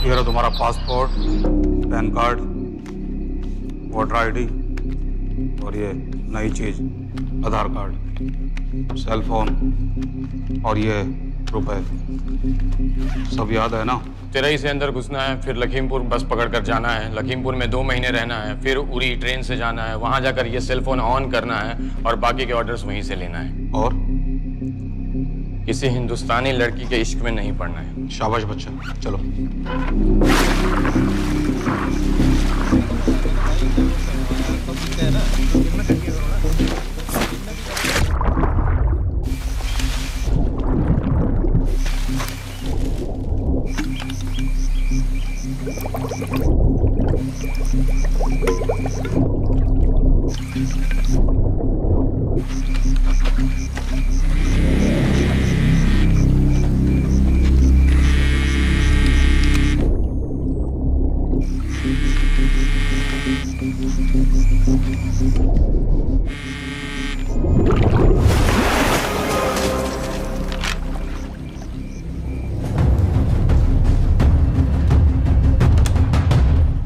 ये रहा तुम्हारा passport, pan card, voter ID और ये नई चीज आधार कार्ड, सेल फोन और ये रुपए। सब याद है ना? तिरई से अंदर घुसना है, फिर लखीमपुर बस पकड़कर जाना है, लखीमपुर में 2 महीने रहना है, फिर उरी ट्रेन से जाना है, वहां जाकर ये सेल फोन ऑन करना है और बाकी के ऑर्डर्स वहीं से लेना है। और किसी हिंदुस्तानी लड़की के इश्क में नहीं पड़ना है। शाबाश बच्चा, चलो।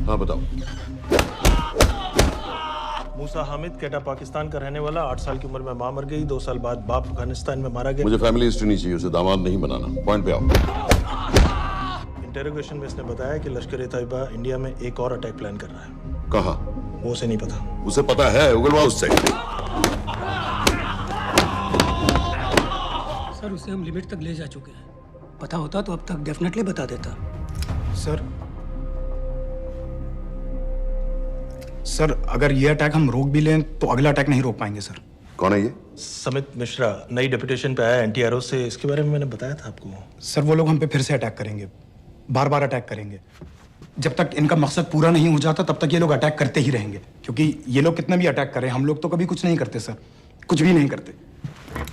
हाँ बताओ। मूसा हामिद, केटा पाकिस्तान का रहने वाला, 8 साल की उम्र में मां मर गई, 2 साल बाद बाप अफगानिस्तान में मारा गया। मुझे फैमिली हिस्ट्री नहीं चाहिए, उसे दामाद नहीं बनाना। पॉइंट पे आओ। इंटेरोगेशन में इसने बताया कि लश्कर ए तैयबा इंडिया में एक और अटैक प्लान कर रहा है। कहाँ? वो उसे नहीं पता। उसे पता है, उगलवा उससे। सर उसे हम लिमिट तक ले जा चुके हैं। पता होता तो अब तक डेफिनेटली बता देता। सर अगर ये अटैक हम रोक भी लें तो अगला अटैक नहीं रोक पाएंगे सर। कौन है ये? समित मिश्रा नई डेपुटेशन पे आया एंटी एरो से। इसके बारे में मैंने बताया था आपको। सर वो लोग हम पे फिर से अटैक करेंगे, बार बार अटैक करेंगे। जब तक इनका मकसद पूरा नहीं हो जाता तब तक ये लोग अटैक करते ही रहेंगे, क्योंकि ये लोग कितना भी अटैक करें हम लोग तो कभी कुछ नहीं करते सर, कुछ भी नहीं करते।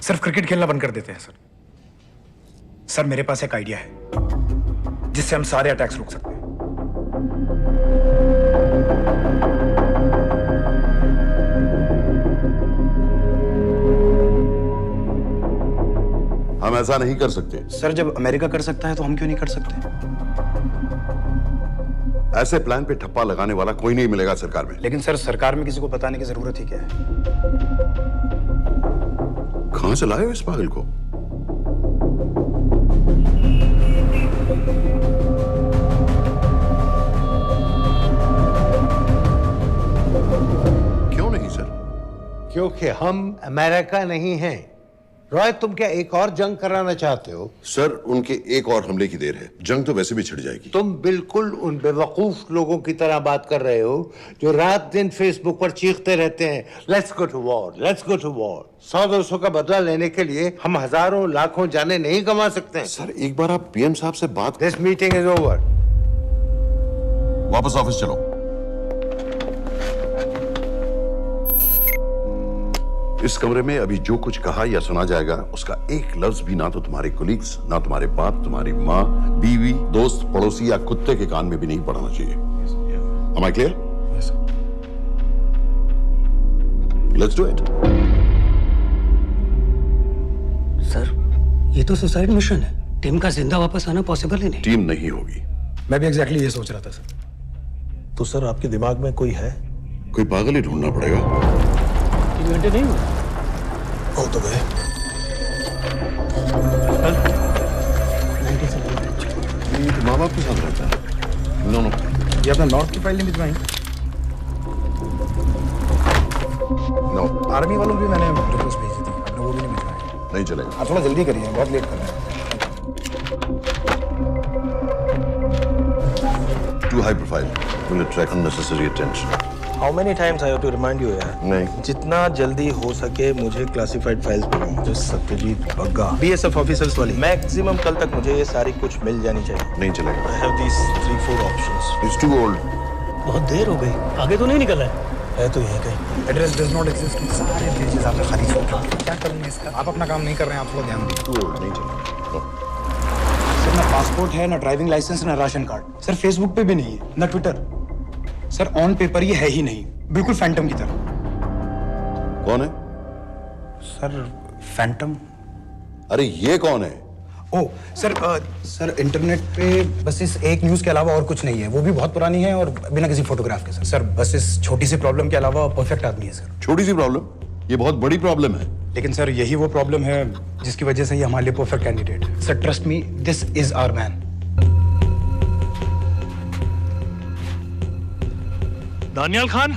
सिर्फ क्रिकेट खेलना बंद कर देते हैं सर। सर मेरे पास एक आइडिया है जिससे हम सारे अटैक्स रोक सकते हैं। हम ऐसा नहीं कर सकते। सर जब अमेरिका कर सकता है तो हम क्यों नहीं कर सकते? ऐसे प्लान पे ठप्पा लगाने वाला कोई नहीं मिलेगा सरकार में। लेकिन सर सरकार में किसी को बताने की जरूरत ही क्या है? कहां से लाए हो इस पागल को? क्यों नहीं सर? क्योंकि हम अमेरिका नहीं हैं। रॉय, तुम क्या एक और जंग कराना चाहते हो? सर उनके एक और हमले की देर है, जंग तो वैसे भी छिड़ जाएगी। तुम बिल्कुल उन बेवकूफ लोगों की तरह बात कर रहे हो जो रात दिन फेसबुक पर चीखते रहते हैं let's go to war, let's go to war. 100-200 का बदला लेने के लिए हम हजारों लाखों जाने नहीं कमा सकते। सर एक बार आप पीएम साहब से बात। This meeting is over. वापस ऑफिस चलो। इस कमरे में अभी जो कुछ कहा या सुना जाएगा उसका एक लफ्ज भी ना तो तुम्हारे कोलीग्स, ना तुम्हारे बाप, तुम्हारी माँ, बीवी, दोस्त, पड़ोसी या कुत्ते के कान में भी नहीं पड़ना चाहिए। Am I clear? Yes, sir. Let's do it. Sir ये तो सुसाइड मिशन है। टीम का जिंदा वापस आना पॉसिबल ही नहीं। टीम नहीं होगी। मैं भी एग्जैक्टली ये सोच रहा था सर। तो सर आपके दिमाग में कोई है? कोई पागल ही ढूंढना पड़ेगा। 3 घंटे नहीं हुए। हो तो गए। माँ बाप के साथ रहता है। नो नो, ये अपना नॉर्थ की फाइल नहीं भिजवाई? नो आर्मी वालों भी मैंने रिक्वेस्ट भेजी थी, आपने वो भी नहीं भिजवाई। नहीं चलेगा। आप थोड़ा जल्दी करिए, बहुत लेट कर रहे हैं। Too high profile. Will attract unnecessary attention. How many times I have to remind you यार? नहीं। जितना जल्दी हो सके मुझे क्लासिफाइड फाइल्स बनाओ। जो सत्यजीत बग्गा, बीएसएफ ऑफिसर्स वाली। मैक्सिमम कल तक मुझे ये सारी कुछ मिल जानी चाहिए। नहीं चलेगा। I have these 3-4 options. It's too old. बहुत देर हो गई, आगे तो नहीं निकला है तो यहीं कहीं। Address does not exist. सारे पेजेस आपने खाली छोड़ दिए। क्या करूंगा इसका? आप अपना काम नहीं कर रहे हैं, आप थोड़ा ध्यान दीजिए। Too old. नहीं चलेगा। No. सर ना पासपोर्ट है, ना ड्राइविंग लाइसेंस, ना राशन कार्ड। सर फेसबुक पे भी नहीं है, ना ट्विटर। सर ऑन पेपर ये है ही नहीं, बिल्कुल फैंटम की तरह। कौन है? Sir Phantom? अरे ये कौन है? ओ सर, सर इंटरनेट पे बस इस एक न्यूज़ के अलावा और कुछ नहीं है, वो भी बहुत पुरानी है और बिना किसी फोटोग्राफ के। सर बस इस छोटी सी प्रॉब्लम के अलावा परफेक्ट आदमी है सर। छोटी सी प्रॉब्लम? ये बहुत बड़ी प्रॉब्लम है। लेकिन सर यही वो प्रॉब्लम है जिसकी वजह से ये हमारे लिए परफेक्ट कैंडिडेट है। Sir trust me, this is our man. Daniyal Khan,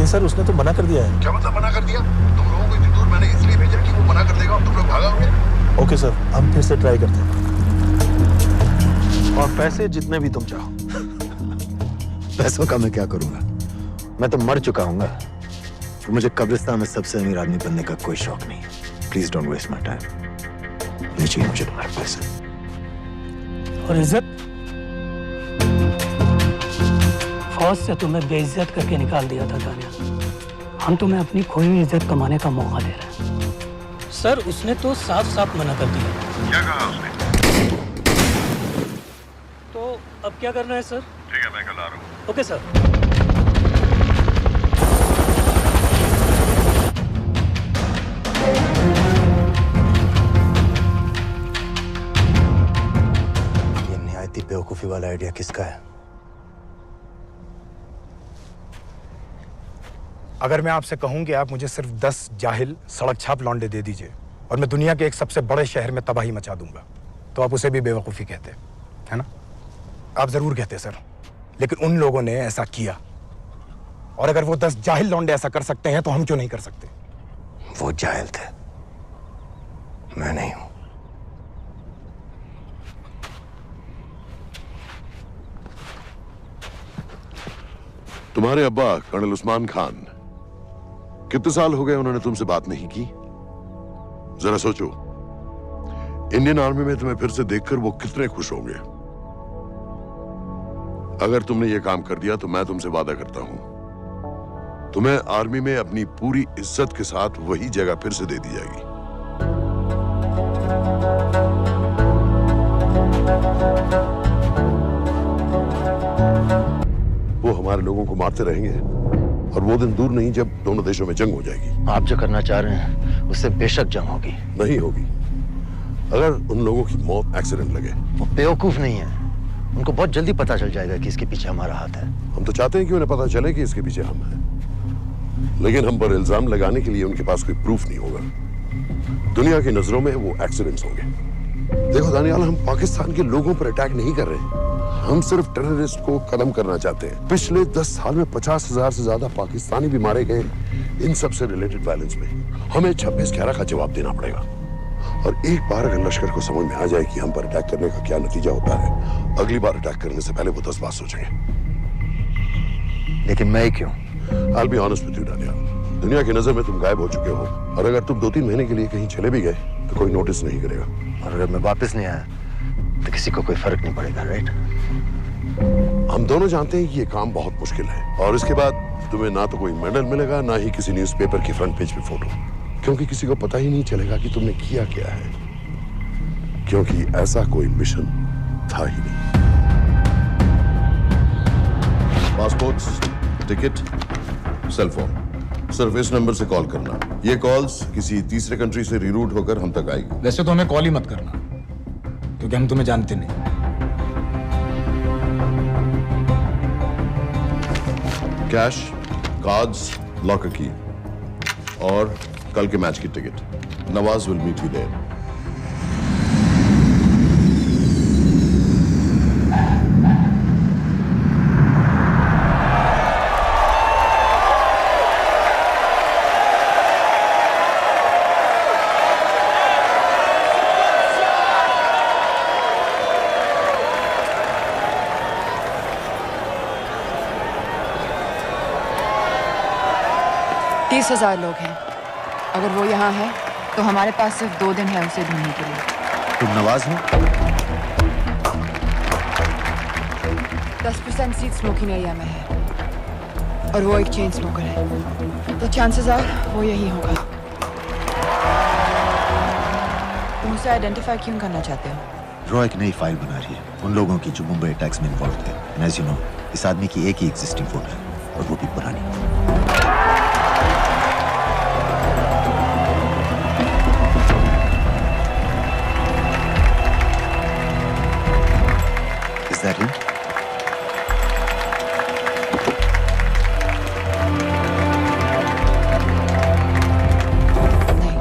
sir उसने तो मना कर दिया है। क्या मतलब मना कर दिया? तुम लोगों को इतनी दूर मैंने इसलिए भेजा कि वो मना कर देगा और तुम लोग भागोगे। ओके सर, हम फिर से ट्राई करते हैं। और पैसे जितने भी तुम चाहो। पैसों का मैं क्या करूंगा? मैं तो मर चुका हूंगा। तो मुझे कब्रिस्तान में सबसे अमीर आदमी बनने का कोई शौक नहीं। Please don't waste my time. नहीं चाहिए मुझे तुम्हारे पैसे। और इज्जत? फौज से तुम्हें बेइज्जत करके निकाल दिया था दानियाल। हम तुम्हें अपनी खोई हुई इज्जत कमाने का मौका दे रहे हैं। सर उसने तो साफ साफ मना कर दिया। क्या कहा उसने? तो अब क्या करना है सर? ठीक है, मैं कल आ रहा हूँ। Okay sir. ये निहायती बेवकूफी वाला आइडिया किसका है? अगर मैं आपसे कहूं कि आप मुझे सिर्फ 10 जाहिल सड़क छाप लौंडे दे दीजिए और मैं दुनिया के एक सबसे बड़े शहर में तबाही मचा दूंगा, तो आप उसे भी बेवकूफ़ी कहते, है ना? आप ज़रूर कहते सर, लेकिन उन लोगों ने ऐसा किया। और अगर वो 10 जाहिल लौंडे ऐसा कर सकते हैं तो हम क्यों नहीं कर सकते? वो जाहिल थे, मैं नहीं हूं। तुम्हारे अब्बा कर्नल उस्मान खान, कितने साल हो गए उन्होंने तुमसे बात नहीं की? जरा सोचो, इंडियन आर्मी में तुम्हें फिर से देखकर वो कितने खुश होंगे। अगर तुमने ये काम कर दिया तो मैं तुमसे वादा करता हूं, तुम्हें आर्मी में अपनी पूरी इज्जत के साथ वही जगह फिर से दे दी जाएगी। वो हमारे लोगों को मारते रहेंगे और वो दिन दूर नहीं जब दोनों देशों में जंग हो जाएगी। आप जो करना चाह रहे हैं उससे बेशक जंग होगी। नहीं होगी। अगर उन लोगों की मौत एक्सीडेंट लगे। वो बेवकूफ नहीं है, उनको बहुत जल्दी पता चल जाएगा कि इसके पीछे हमारा हाथ है। हम तो चाहते हैं कि उन्हें पता चले कि इसके पीछे हम हैं, लेकिन हम पर इल्जाम लगाने के लिए उनके पास कोई प्रूफ नहीं होगा। दुनिया की नजरों में वो एक्सीडेंट्स होंगे। देखो दानियाल, हम पाकिस्तान के लोगों पर अटैक नहीं कर रहे, हम सिर्फ टेररिस्ट को खत्म करना चाहते हैं। पिछले 10 साल में 50,000 से ज्यादा पाकिस्तानी भी मारे गए इन सब से रिलेटेड वायलेंस में। हमें 26/11 का जवाब देना पड़ेगा। और एक बार अगर लश्कर को समझ में आ जाए कि हम पर अटैक करने का क्या नतीजा होता है, अगली बार अटैक करने से पहले वो 10 बार सोचेंगे। लेकिन मैं क्यों? I'll be honest with you, Daniyal, दुनिया की नजर में तुम गायब हो चुके हो, और अगर तुम 2-3 महीने के लिए कहीं चले भी गए तो कोई नोटिस नहीं करेगा। और अगर मैं वापस नहीं आया तो किसी को कोई फर्क नहीं पड़ेगा, राइट? हम दोनों जानते हैं कि ये काम बहुत मुश्किल है, और इसके बाद तुम्हें ना तो कोई मेडल मिलेगा, ना ही किसी न्यूज़पेपर की फ्रंट पेज पे फोटो, क्योंकि किसी को पता ही नहीं चलेगा कि तुमने किया क्या है, क्योंकि ऐसा कोई मिशन था ही नहीं। पासपोर्ट्स, टिकट, सेल फोन, सिर्फ इस नंबर से कॉल करना। ये कॉल्स किसी तीसरे कंट्री से रीरूट होकर हम तक आएगी। वैसे तो हमें कॉल ही मत करना, क्योंकि हम तुम्हें जानते नहीं। कैश, कार्ड्स, लॉकर की और कल के मैच की टिकट। Nawaz will meet you there. तीस 30,000 लोग हैं। अगर वो यहाँ है तो हमारे पास सिर्फ 2 दिन है उसे ढूंढने के लिए। तुम नवाज हो? 10% सीट स्मोकिंग एरिया में है और वो एक चेन स्मोकर है, तो चांसेस आर वो यही होगा। तुम उसे आइडेंटिफाई क्यों करना चाहते हो? रॉ एक नई फाइल बना रही है उन लोगों की जो मुंबई अटैक्स में इन्वॉल्व थे। एंड एज यू नो, इस आदमी की एक ही एग्जिस्टिंग फोटो है और वो भी पुरानी। Is that him? नहीं,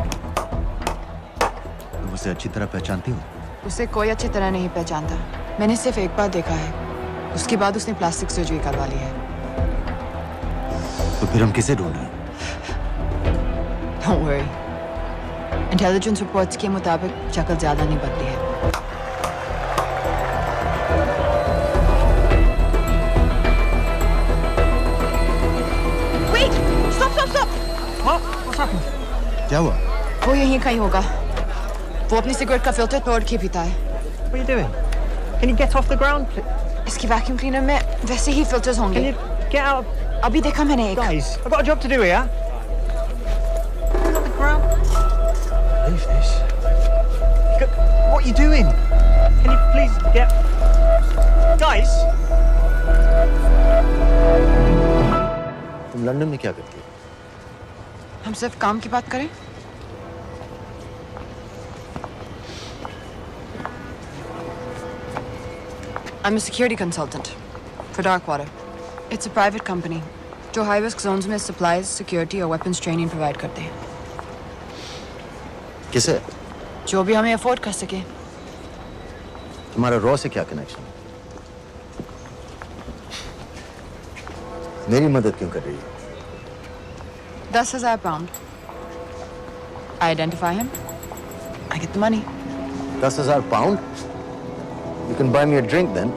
तुम उसे अच्छी तरह पहचानती हो? उसे कोई अच्छी तरह नहीं पहचानता। मैंने सिर्फ एक बार देखा है, उसके बाद उसने प्लास्टिक सर्जरी करवा ली है। तो फिर हम किसे ढूंढ रहे हैं? Don't worry. इंटेलिजेंस रिपोर्ट्स के मुताबिक शक्ल ज्यादा नहीं बदली है। Wait! Stop! Stop! Stop! What's happened? क्या हुआ? वो यहीं कहीं होगा। वो अपनी सिगरेट का फिल्टर तोड़ के पीता है। What are you doing? Can you get off the ground, please? इसकी वैक्यूम क्लीनर में वैसे ही फिल्टर्स Can होंगे। you get out? अभी देखा मैंने एक। Guys, I've got a job to do here. Get off the ground. Leave this. What are you doing? Can you please get... Guys! तुम London में क्या करती हो? हम सिर्फ काम की बात करें? I'm a security consultant for Darkwater. It's a private company जो high risk zones में supplies, security और weapons training provide करते हैं। किसे? जो भी हमें afford कर सके। तुम्हारा रॉ से क्या कनेक्शन? मेरी मदद क्यों कर रही है? 10,000 pound. I identify him. I get the money. 10,000 pound? You can buy me a drink then.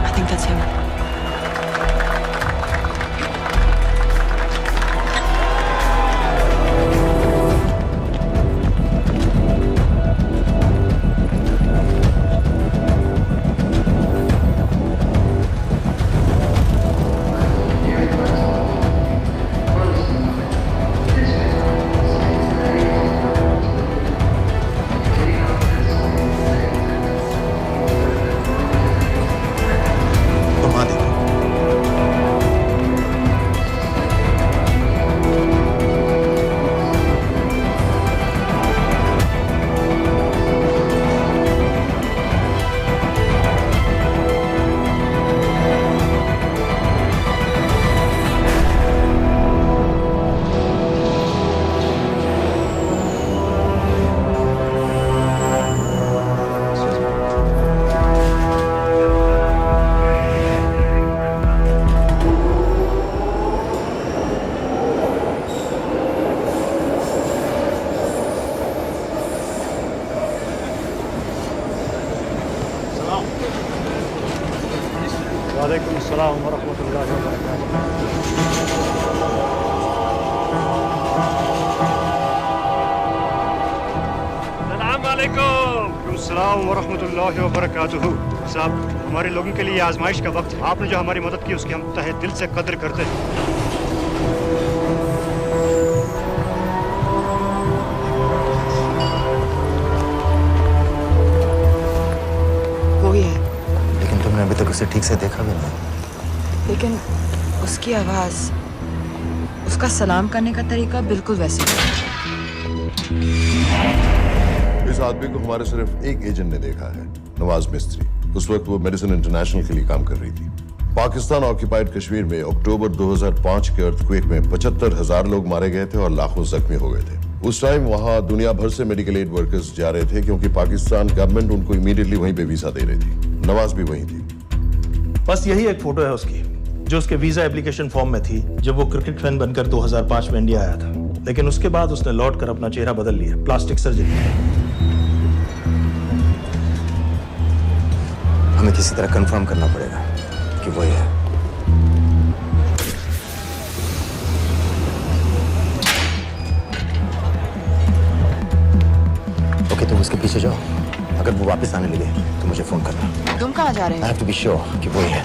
I think that's him. घुमा दे। वालेकुम अस्सलाम व रहमतुल्लाहि व बरकातुहू। अस्सलाम वालेकुम। अस्सलाम व रहमतुल्लाहि व बरकातुहू। साहब, हमारे लोगों के लिए आजमाइश का वक्त है। आपने जो हमारी मदद की उसकी हम तहे दिल से कद्र करते हैं। वो ही है, लेकिन तुमने अभी तक उसे ठीक से देखा भी नहीं। लेकिन उसकी आवाज, उसका सलाम करने का तरीका बिल्कुल वैसे ही है। इस आदमी को हमारे सिर्फ एक एजेंट ने देखा है, नवाज मिस्त्री। उस वक्त वो मेडिसिन इंटरनेशनल के लिए काम कर रही थी। पाकिस्तान ऑक्यूपाइड कश्मीर में अक्टूबर 2005 के अर्थक्वेक में 75,000 लोग मारे गए थे और लाखों जख्मी हो गए थे। उस टाइम वहां दुनिया भर से मेडिकल एड वर्कर्स जा रहे थे क्योंकि पाकिस्तान गवर्नमेंट उनको इमीडिएटली वहीं पे वीजा दे रही थी। नवाज भी वहीं थी। बस यही एक फोटो है उसकी, जो उसके वीजा एप्लीकेशन फॉर्म में थी जब वो क्रिकेट फैन बनकर 2005 में इंडिया आया था। लेकिन उसके बाद उसने लौटकर अपना चेहरा बदल लिया, प्लास्टिक सर्जरी। हमें किसी तरह कंफर्म करना पड़ेगा कि वो है। ओके, तुम उसके पीछे जाओ। अगर वो वापस आने लगे तो मुझे फोन करना। तुम कहाँ जा रहे I हो? have to be sure कि वो है।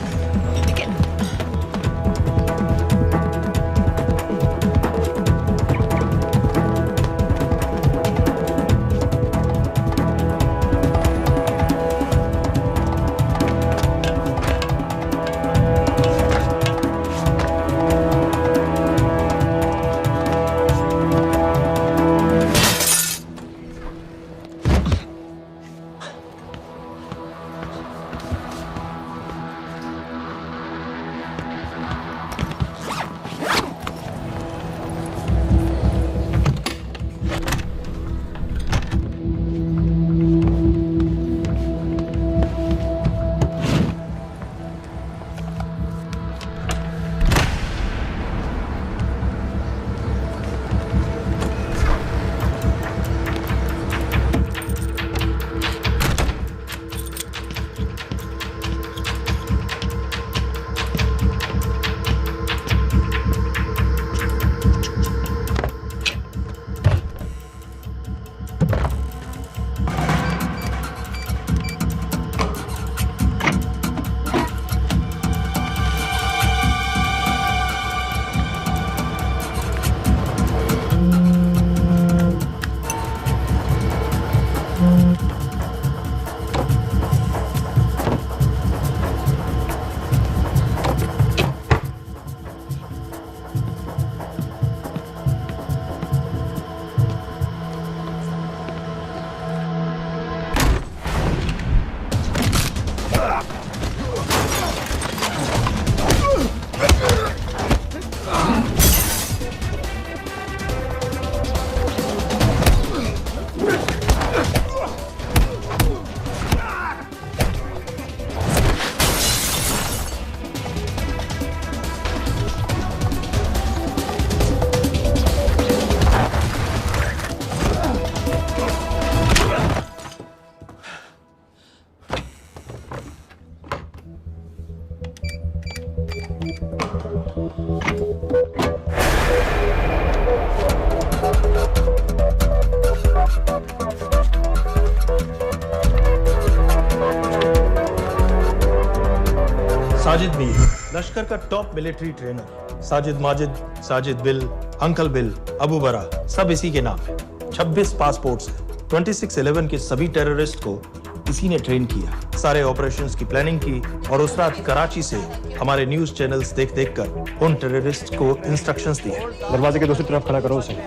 साजिद मीर, लश्कर का top military trainer. Sajid Majid, Sajid bill, uncle bill, Abu बरा, सब इसी के नाम है। 26 पासपोर्ट्स हैं। 26/11 के सभी टेररिस्ट को इसी ने ट्रेन किया, सारे ऑपरेशंस की प्लानिंग की और उस रात कराची से हमारे न्यूज चैनल्स देख कर उन टेररिस्ट को इंस्ट्रक्शंस दिए। दरवाजे के दूसरी तरफ खड़ा करो उसे।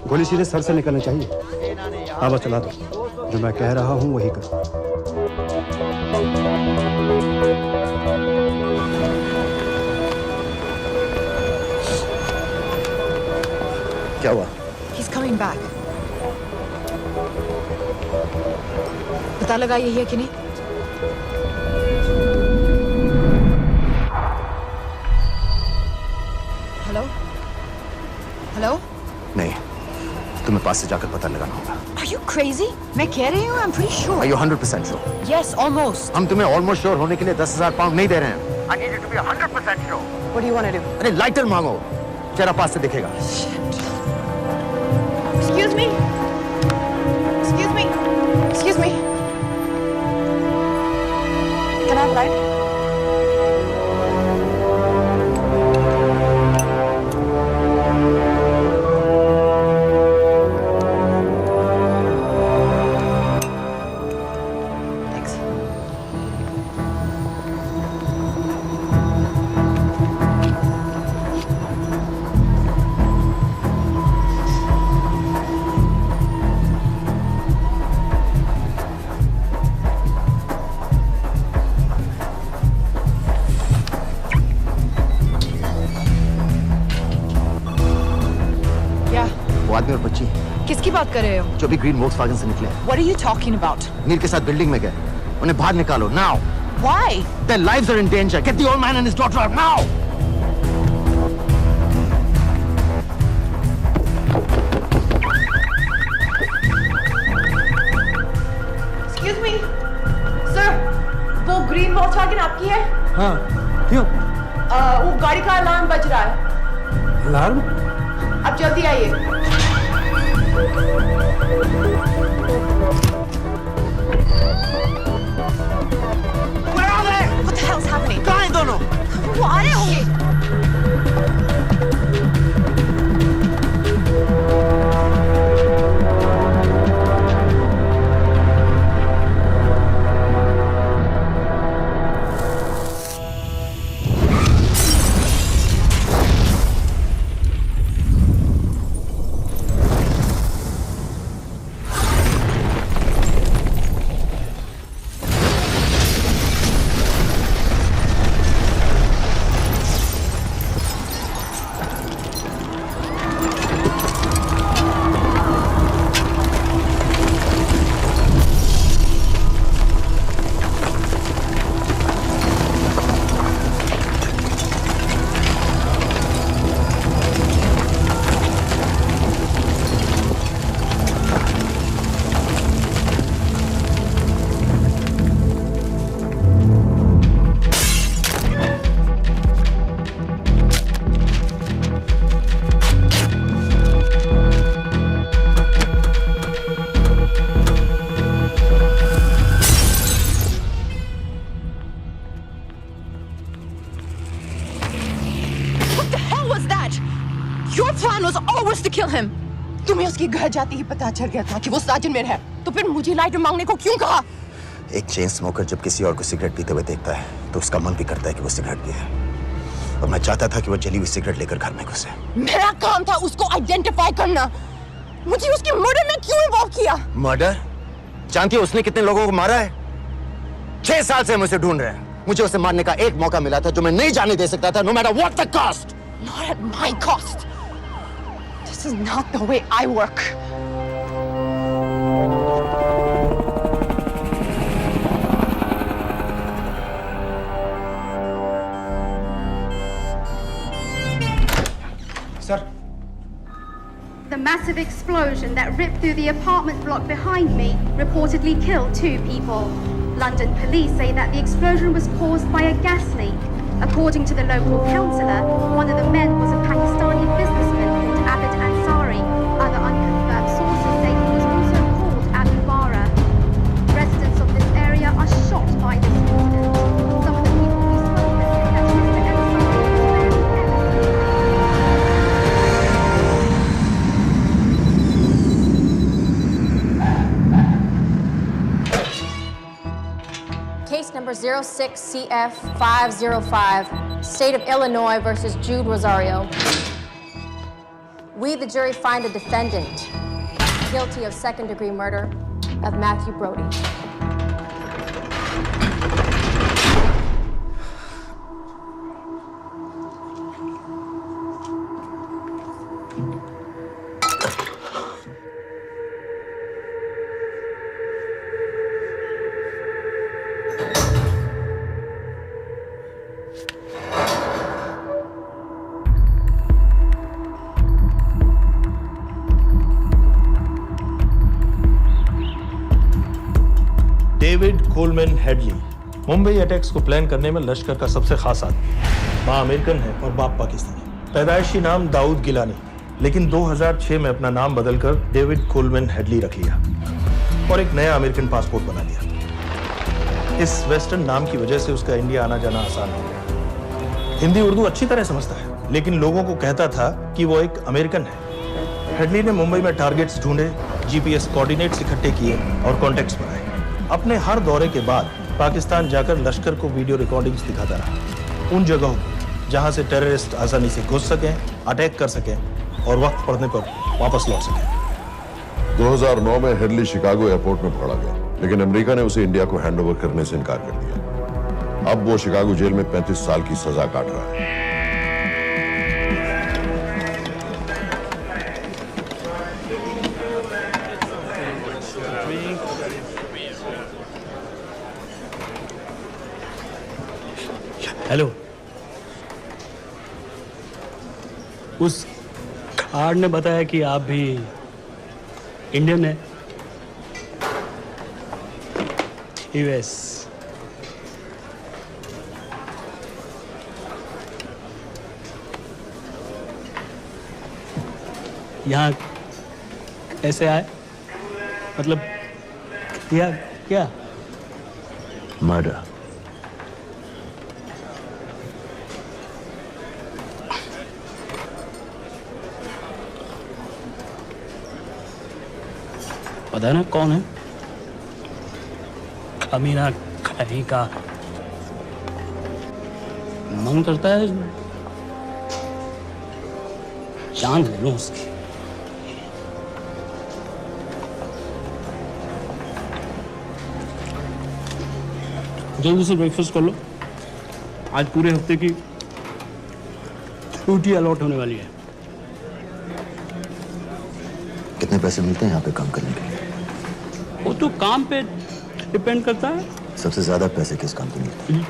गोली सीधे सर से निकलनी चाहिए। हाँ बस चला दो, जो मैं कह रहा हूँ वही कर। क्या हुआ? He's coming back. पता लगा यही है कि नहीं? हेलो? हेलो? नहीं, तुम्हें पास से जाकर पता लगाना होगा। Are you crazy? मैं कह रही हूँ, I'm pretty sure. Are you 100% sure? Yes, almost. हम तुम्हें ऑलमोस्ट श्योर होने के लिए 10,000 पाउंड नहीं दे रहे हैं। I need you to be 100% sure. What do you want to do? अरे लाइटर मांगो, चेहरा पास से दिखेगा। Excuse me. Excuse me. Excuse me. Can I have light? Thanks. बात कर रहे हो? जो भी ग्रीन वोक्सवैगन से निकले। What are you talking about? Mir के साथ बिल्डिंग में गए, उन्हें बाहर निकालो now. Why? Their lives are in danger. Get the old man and his daughter out now. Excuse me, sir. वो ग्रीन वोक्सवैगन आपकी है? हाँ, क्यों? वो गाड़ी का अलार्म बज रहा है। अलार्म? आप जल्दी आइए। Where are they? What the hell's happening? कहाँ हैं दोनों? वो आ रहे होंगे। Your plan was always to kill him. तुम्हें उसके घर जाते ही पता चल गया था कि वो साजिद में है, तो फिर मुझे लाइटर मांगने को क्यों कहा? एक चेन स्मोकर जब किसी और को सिगरेट पीते हुए देखता है तो उसका मन भी करता है कि वो सिगरेट पिए, और मैं चाहता था कि वो जली हुई सिगरेट लेकर घर में घुसे। मेरा काम था उसको आइडेंटिफाई करना। मुझे उसके मर्डर में क्यों इन्वॉल्व किया? मर्डर? जानती है उसने कितने लोगों को मारा है? 6 साल से हम उसे ढूंढ रहे हैं। मुझे उसे मारने का एक मौका मिला था जो मैं नहीं जाने दे सकता था, no matter what the cost. Not at my cost. This is not the way I work. Sir. The massive explosion that ripped through the apartment block behind me reportedly killed 2 people. London police say that the explosion was caused by a gas leak. According to the local councillor, one of the men was a Pakistani businessman called Abid Ansari. Other unconfirmed sources say he was also called Abu Bara. Residents of this area are shocked by this incident. Some of the people we spoke with say that Mr. Ansari was very Case number 06CF505, State of Illinois versus Jude Rosario. We, the jury, find the defendant guilty of second-degree murder of Matthew Brody. David Coleman Headley Mumbai attacks को plan करने में लश्कर का सबसे खास आदमी। मां American है और बाप पाकिस्तानी। पैदाइशी नाम दाऊद गिलानी, लेकिन 2006 में अपना नाम बदलकर डेविड कोलमैन हेडली रख लिया और एक नया अमेरिकन पासपोर्ट बना लिया। इस वेस्टर्न नाम की वजह से उसका इंडिया आना जाना आसान हो गया। हिंदी उर्दू अच्छी तरह समझता है, लेकिन लोगों को कहता था कि वो एक अमेरिकन है। हेडली ने मुंबई में टारगेट्स ढूंढे, जीपीएस कोऑर्डिनेट्स इकट्ठे किए और कॉन्टेक्ट्स बनाए। अपने हर दौरे के बाद पाकिस्तान जाकर लश्कर को वीडियो रिकॉर्डिंग्स दिखाता रहा, उन जगहों जहां से टेररिस्ट आसानी से घुस सकें, अटैक कर सकें और वक्त पड़ने पर वापस लौट सकें। 2009 में हेडली शिकागो एयरपोर्ट में पकड़ा गया, लेकिन अमेरिका ने उसे इंडिया को हैंडओवर करने से इनकार कर दिया। अब वो शिकागो जेल में 35 साल की सजा काट रहा है। हेलो। उस कार्ड ने बताया कि आप भी इंडियन है। यूएस। यहाँ कैसे आए? मतलब क्या क्या? मर्डर। पता ना कौन है? कमीना कहीं का। मन करता है जान ले लो उसकी। जल्दी से ब्रेकफास्ट कर लो, आज पूरे हफ्ते की ड्यूटी अलॉट होने वाली है। कितने पैसे मिलते हैं यहाँ पे काम करने के लिए? वो तो काम पे डिपेंड करता है। सबसे ज्यादा पैसे किस काम पे मिलते हैं?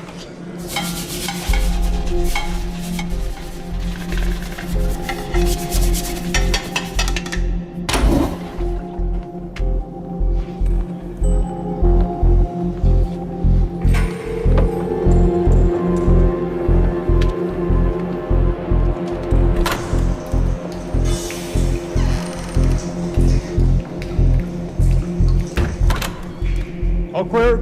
Awkward.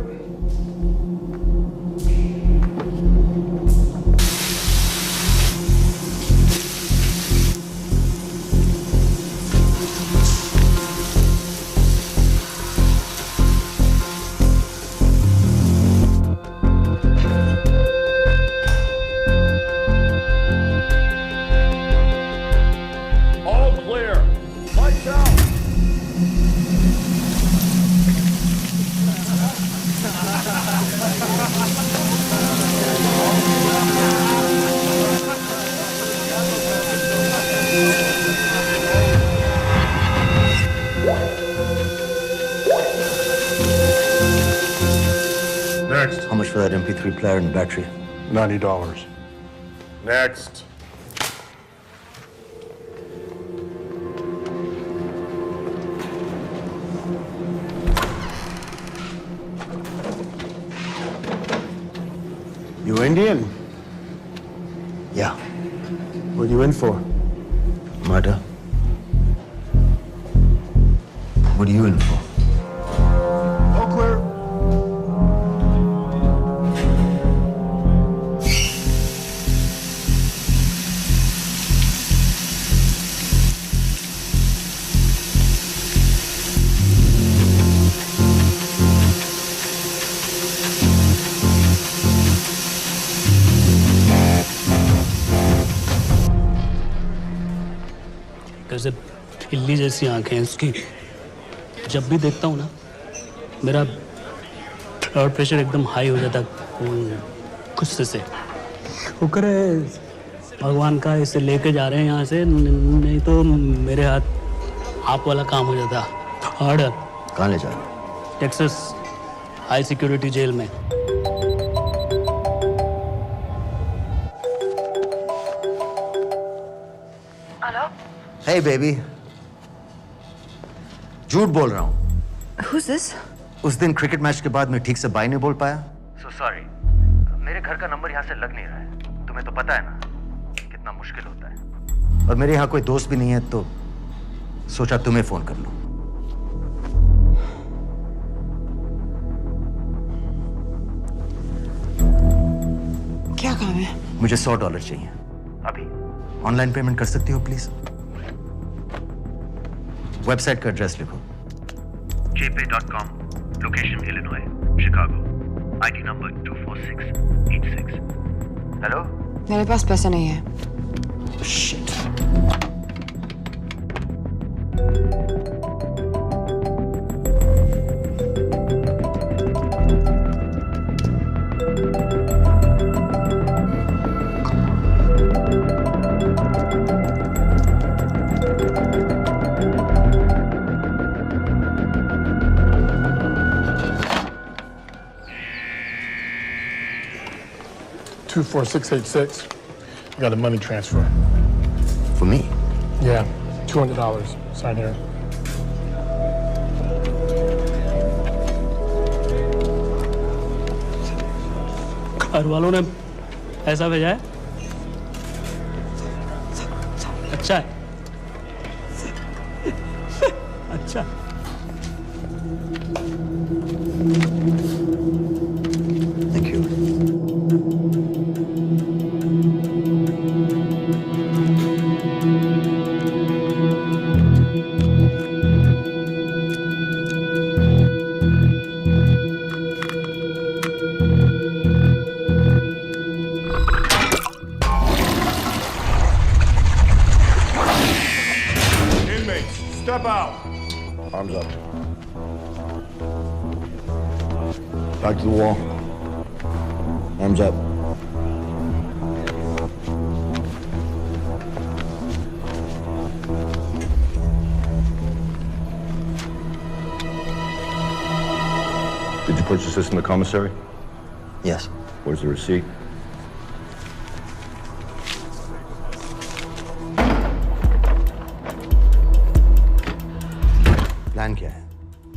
All clear. Lights out. Next. How much for that MP3 player and battery? $90. Next. You Indian? Yeah. What are you in for? Murder. What are you in for? All clear. कैसे बिल्ली जैसी आंखें हैं उसकी। जब भी देखता हूँ ना, मेरा ब्लड प्रेशर एकदम हाई हो जाता गुस्से से। शुक्र है भगवान का इसे लेके जा रहे हैं यहाँ से, नहीं तो मेरे हाथ आप वाला काम हो जाता। ऑर्डर। कहाँ ले जा रहे हो? टेक्सास हाई सिक्योरिटी जेल में। Hey baby. झूठ बोल रहा हूँ। Who's this? उस दिन क्रिकेट मैच के बाद मैं ठीक से बाय नहीं बोल पाया। So sorry. मेरे घर का नंबर यहाँ से लग नहीं रहा है। तुम्हें तो पता है ना कितना मुश्किल होता है। और मेरे यहाँ कोई दोस्त भी नहीं है, तो सोचा तुम्हें फोन कर लूं। क्या काम है? मुझे $100 चाहिए। अभी ऑनलाइन पेमेंट कर सकती हो प्लीज? वेबसाइट का एड्रेस लिखो। jpay.com, location Illinois, Chicago, ID number 24686. Hello? मेरे पास पैसा नहीं है। Shit. 24686. I got a money transfer. For me? Yeah, $200. Sign here. घर वालों ने पैसा भेजा है? अच्छा है। अच्छा। Thank you. Inmates, step out. Arms up. Back to the wall. Arms up. Did you purchase this in the commissary? Yes. Where's the receipt? Plan क्या है?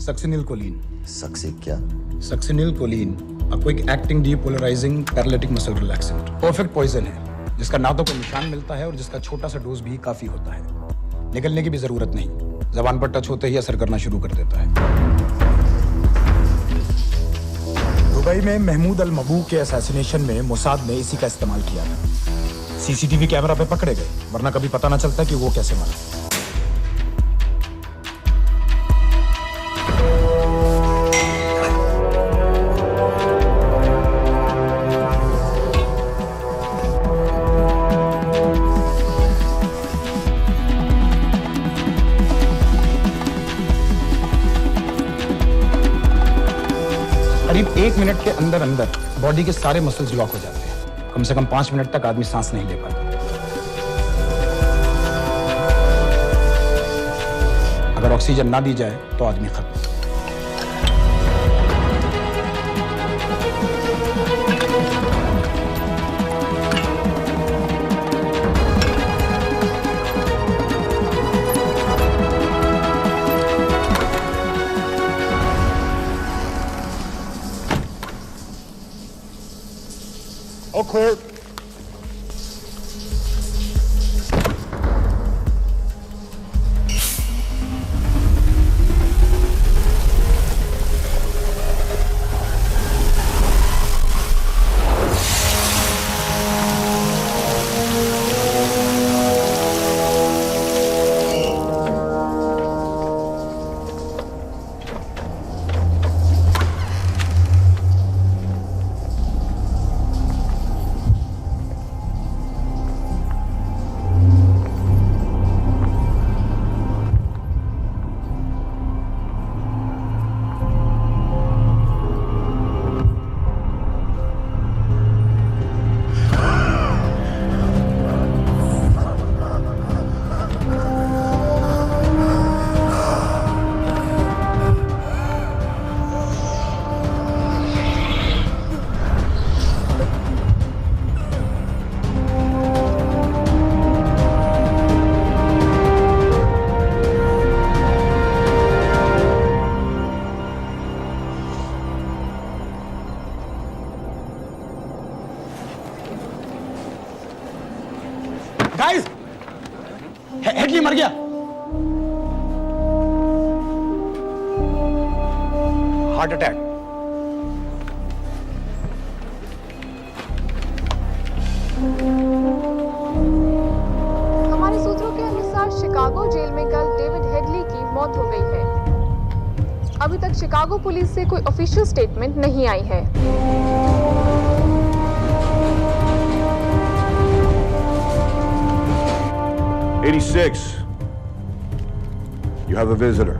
Succinylcholine. सक्सी क्या? Succinylcholine, a quick acting depolarizing paralytic muscle relaxant. Perfect poison है, जिसका ना तो कोई निशान मिलता है और जिसका छोटा सा डोज भी काफी होता है। निकलने की भी जरूरत नहीं, जबान पर टच होते ही असर करना शुरू कर देता है। दुबई में महमूद अल मबू के असैसिनेशन में मोसाद ने इसी का इस्तेमाल किया था। सीसीटीवी कैमरा पे पकड़े गए, वरना कभी पता ना चलता कि वो कैसे मरा। करीब 1 मिनट के अंदर अंदर बॉडी के सारे मसल्स लॉक हो जाते हैं। कम से कम 5 मिनट तक आदमी सांस नहीं ले पाता। अगर ऑक्सीजन ना दी जाए तो आदमी खत्म। All clear. गाइस, हेडली मर गया। Heart attack. हमारे सूत्रों के अनुसार शिकागो जेल में कल डेविड हेडली की मौत हो गई है। अभी तक शिकागो पुलिस से कोई ऑफिशियल स्टेटमेंट नहीं आई है। 86. You have a visitor.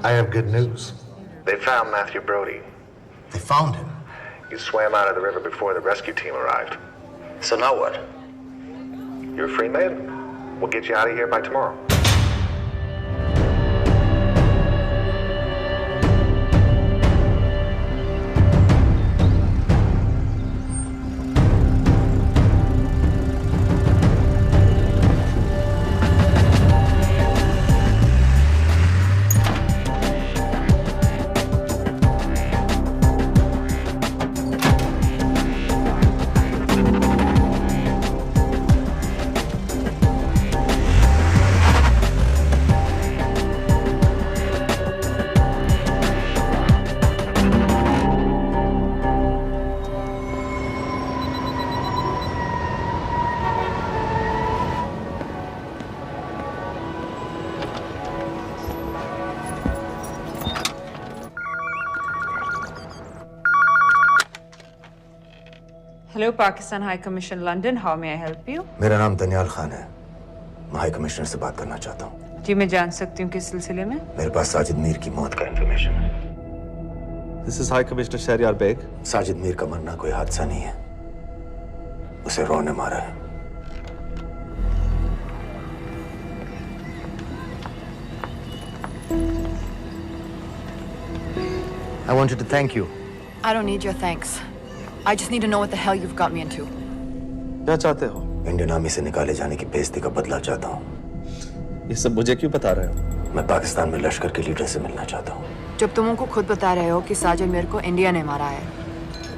I have good news. They found Matthew Brody. They found him? He swam out of the river before the rescue team arrived. So now what? You're a free man. We'll get you out of here by tomorrow. Hello, Pakistan High Commission, London. How may I help you? मेरा नाम दनियाल खान है। मैं high commissioner से बात करना चाहता हूँ। जी मैं जान सकती हूँ किस सिलसिले में? मेरे पास साजिद मीर की मौत का इंफॉर्मेशन है। This is High Commissioner Shahryar Beg. Sajid Mir का मरना कोई हादसा नहीं है, उसे रॉ ने मारा है। I wanted to thank you. I don't need your thanks. I just need to know what the hell you've got me into. क्या चाहते हो? इंडियन आर्मी से निकाले जाने की बेइज्जती का बदला चाहता हूँ। ये सब मुझे क्यों बता रहे हो? मैं पाकिस्तान में लश्कर के लीडर से मिलना चाहता हूँ। जब तुम उनको खुद बता रहे हो कि साजिद मीर को इंडिया ने मारा है,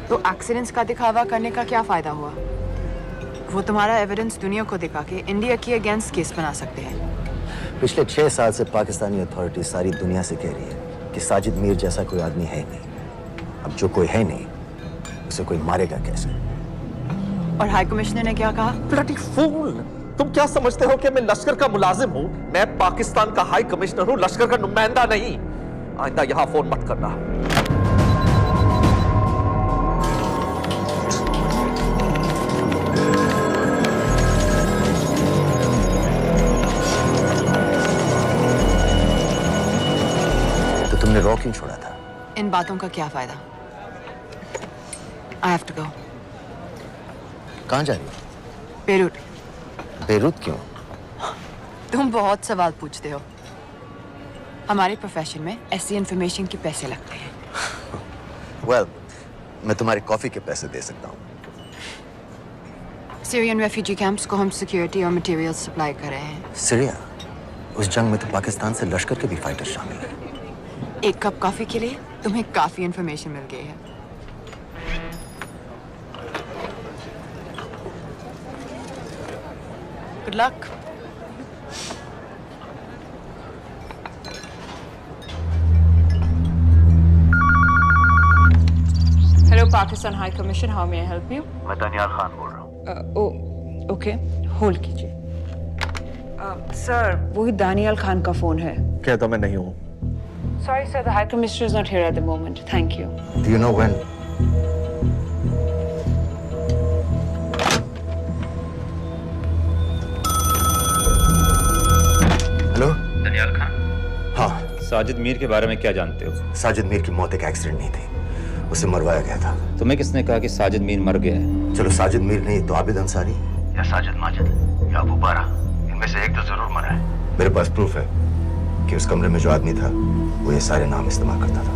तो एक्सीडेंट्स का दिखावा करने का क्या फायदा हुआ? वो तुम्हारा एविडेंस दुनिया को दिखा के इंडिया के अगेंस्ट केस बना सकते हैं। पिछले 6 साल से पाकिस्तानी अथॉरिटी सारी दुनिया से कह रही है कि साजिद मीर जैसा कोई आदमी है नहीं। अब जो कोई है नहीं, उसे कोई मारेगा कैसे? और हाई कमिश्नर ने क्या कहा? Bloody fool! तुम क्या समझते हो कि मैं लश्कर का मुलाजिम हूँ? मैं पाकिस्तान का हाई कमिश्नर हूँ, लश्कर का नुमाइंदा नहीं। आइंदा यहाँ फोन मत करना। तो तुमने रॉ क्यों छोड़ा था? इन बातों का क्या फायदा? I have to go. कहाँ जा रही हो? बेरूट। बेरूत क्यों? तुम बहुत सवाल पूछते हो। हमारे प्रोफेशन में ऐसी इंफॉर्मेशन के पैसे लगते हैं। Well, मैं तुम्हारी कॉफी के पैसे दे सकता हूँ। सीरियन रेफ्यूजी कैंप्स को हम सिक्योरिटी और मटेरियल सप्लाई कर रहे हैं। सीरिया? उस जंग में तो पाकिस्तान से लश्कर के भी फाइटर शामिल हैं। एक कप कॉफी के लिए तुम्हें काफी इंफॉर्मेशन मिल गई है। Good luck. Hello, Pakistan High Commission. How may I help you? मैं दनियाल खान बोल रहा हूँ। ओके, होल्ड कीजिए। सर, वही दानियाल खान का फोन है। कहता मैं नहीं हूँ। Sorry, sir. The High Commissioner is not here at the moment. Thank you. Do you know when? Hello? Daniyal Khan? हाँ। साजिद मीर के बारे में क्या जानते हो? साजिद मीर की मौत एक एक्सीडेंट नहीं थी, उसे मरवाया गया था। तुम्हें किसने कहा कि साजिद मीर मर गया है? चलो साजिद मीर नहीं तो आबिद अंसारी या साजिद माजिद या अबू बारा, इनमें से एक तो जरूर मरा है। मेरे पास प्रूफ है कि उस कमरे में जो आदमी था वो ये सारे नाम इस्तेमाल करता था।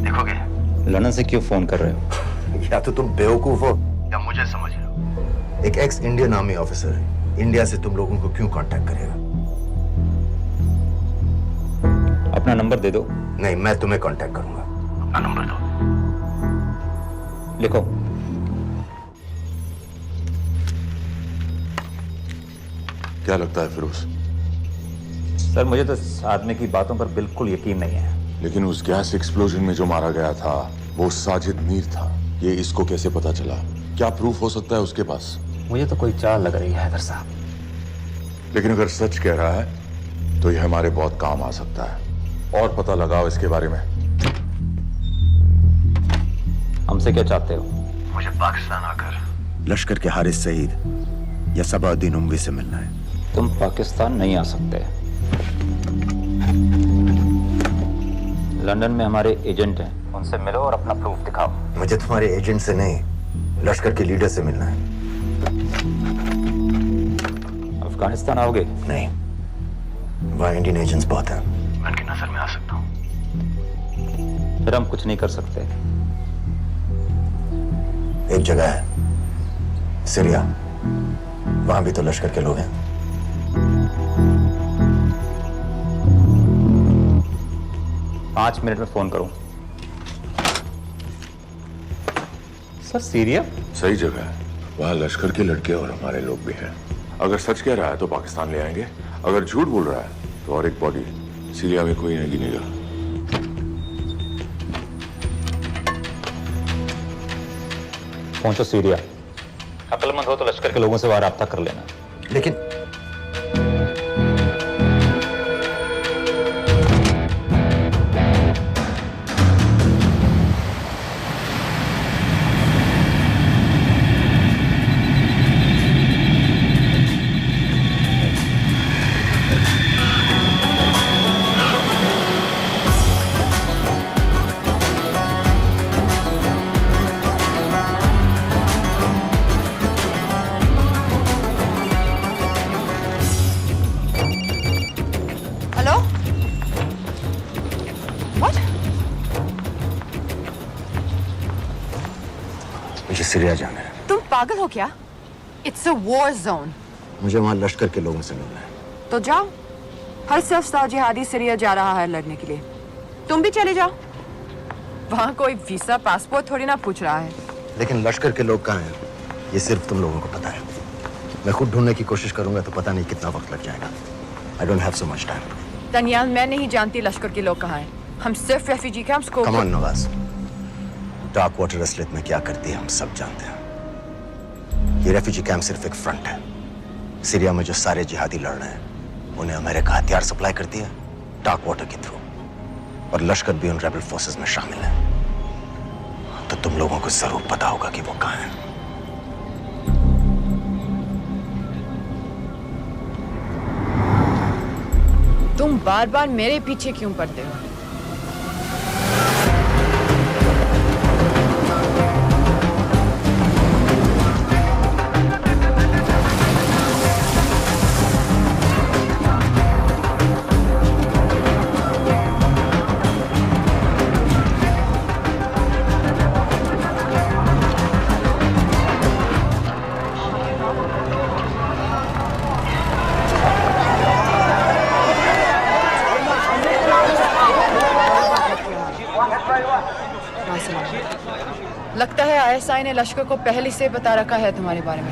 देखोगे? लंदन से क्यों फोन कर रहे हो? या तो तुम बेवकूफ हो या मुझे समझ लो। एक एक्स इंडियन आर्मी ऑफिसर है, इंडिया से तुम लोगों को क्यों कांटेक्ट करेगा? अपना नंबर दे दो। नहीं, मैं तुम्हें कांटेक्ट करूंगा। अपना नंबर दो। लिखो। क्या लगता है फिरोज? सर मुझे तो इस आदमी की बातों पर बिल्कुल यकीन नहीं है। लेकिन उस गैस एक्सप्लोजन में जो मारा गया था वो साजिद मीर था। ये इसको कैसे पता चला? क्या प्रूफ हो सकता है उसके पास? मुझे तो कोई चाल लग रही है हैदर साहब। लेकिन अगर सच कह रहा है तो ये हमारे बहुत काम आ सकता है। और पता लगाओ इसके बारे में। हमसे क्या चाहते हो? मुझे पाकिस्तान आकर लश्कर के हारिस सईद या सबाउद्दीन उमवी से मिलना है। तुम पाकिस्तान नहीं आ सकते। लंदन में हमारे एजेंट हैं, उनसे मिलो और अपना प्रूफ दिखाओ। मुझे तुम्हारे एजेंट से नहीं, लश्कर के लीडर से मिलना है। अफगानिस्तान आओगे? नहीं, वहाँ इंडियन एजेंट्स बहुत हैं। मैं उनकी नजर में आ सकता हूँ। फिर हम कुछ नहीं कर सकते। एक जगह है सीरिया, वहां भी तो लश्कर के लोग हैं। पाँच मिनट में फोन करूं। Sir Syria? सही जगह है, वहाँ लश्कर के लड़के और हमारे लोग भी हैं। अगर सच कह रहा है तो पाकिस्तान ले आएंगे, अगर झूठ बोल रहा है तो और एक बॉडी सीरिया में कोई नहीं गिनेगा। पहुंचो सीरिया। अक्लमंद हो तो लश्कर के लोगों से वहां राब्ता कर लेना। लेकिन सीरिया जाना है। तुम पागल हो क्या? It's a war zone. मुझे वहां लश्कर के लोगों से मिलना है। तो जाओ। हर सस्ता जिहादी सीरिया जा रहा है लड़ने के लिए। तुम भी चले जाओ। वहां कोई वीसा पासपोर्ट थोड़ी ना पूछ रहा है। लेकिन लश्कर के लोग कहाँ हैं? ये सिर्फ तुम लोगों को पता है। मैं खुद ढूंढने की कोशिश करूंगा तो पता नहीं कितना वक्त लग जाएगा। I don't have so much time. Daniyal, मैं नहीं जानती लश्कर के लोग कहाँ हैं। हम सिर्फ रेफ्यूजी कैंप्स को। Come on, Nawaz. Dark water असलियत में क्या करती है हम सब जानते हैं। ये रेफ्यूजी कैंप सिर्फ एक फ्रंट है। सीरिया में जो सारे जिहादी लड़ रहे हैं उन्हें अमेरिका हथियार सप्लाई करती है डार्क वाटर के थ्रू, और लश्कर भी उन रेबल फोर्सेस में शामिल है। तो तुम लोगों को जरूर पता होगा कि वो कहाँ है। तुम बार बार मेरे पीछे क्यों पड़ते हो? लगता है आईएसआई ने लश्कर को पहले से बता रखा है तुम्हारे बारे में।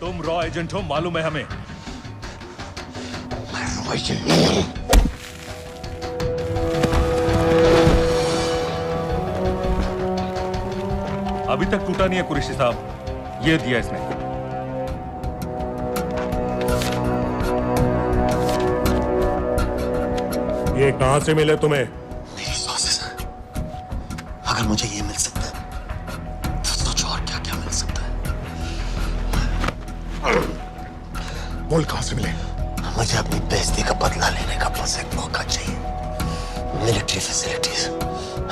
तुम रॉ एजेंट हो, मालूम है हमें। मैं रॉ एजेंट नहीं हूं। अभी तक टूटा नहीं है कुरैशी साहब। ये दिया इसने। ये कहां से मिले तुम्हें? मेरी सॉसेस। अगर मुझे ये मिल सकता है तो सोचो और क्या क्या मिल सकता है। बोल कहां से मिले? मुझे अपनी बेइज्जती का बदला लेने का बस एक मौका चाहिए। मिलिट्री फैसिलिटीज,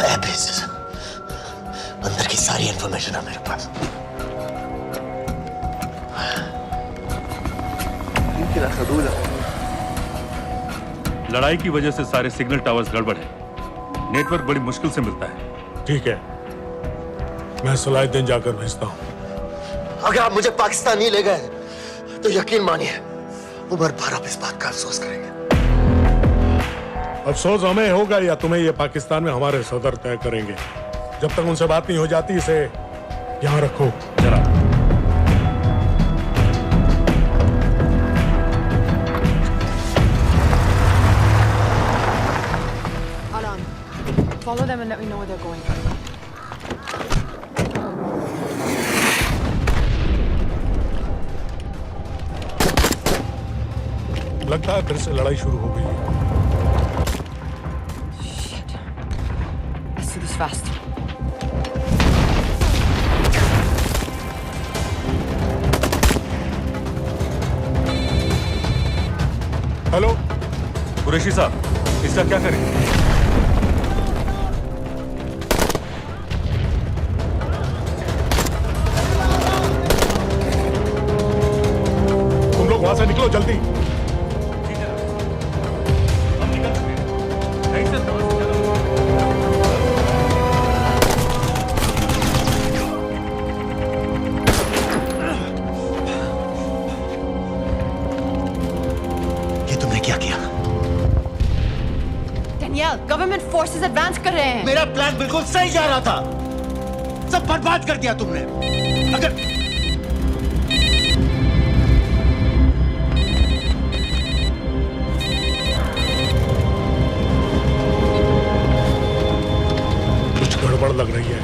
एयर बेसेस, अंदर की सारी इंफॉर्मेशन है मेरे पास। लड़ाई की वजह से सारे सिग्नल टावर्स गड़बड़ है। नेटवर्क बड़ी मुश्किल से मिलता है। ठीक है, मैं सलाहुद्दीन जाकर भेजता हूं। अगर आप मुझे पाकिस्तान नहीं ले गए तो यकीन मानिए उमर भर आप इस बात का अफसोस करेंगे। अफसोस हमें होगा या तुम्हें ये पाकिस्तान में हमारे सदर तय करेंगे। जब तक उनसे बात नहीं हो जाती इसे यहां रखो जरा। Follow them and let me know where they're going. लगता है फिर से लड़ाई शुरू हो गई है। Shit. Let's do this fast. Hello Qureshi साहब, इसका क्या करें? वहां से निकलो जल्दी। हैं। मेरा प्लान बिल्कुल सही जा रहा था, सब बर्बाद कर दिया तुमने। अगर कुछ गड़बड़ लग रही है,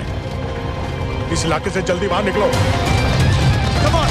इस इलाके से जल्दी बाहर निकलो। Come on,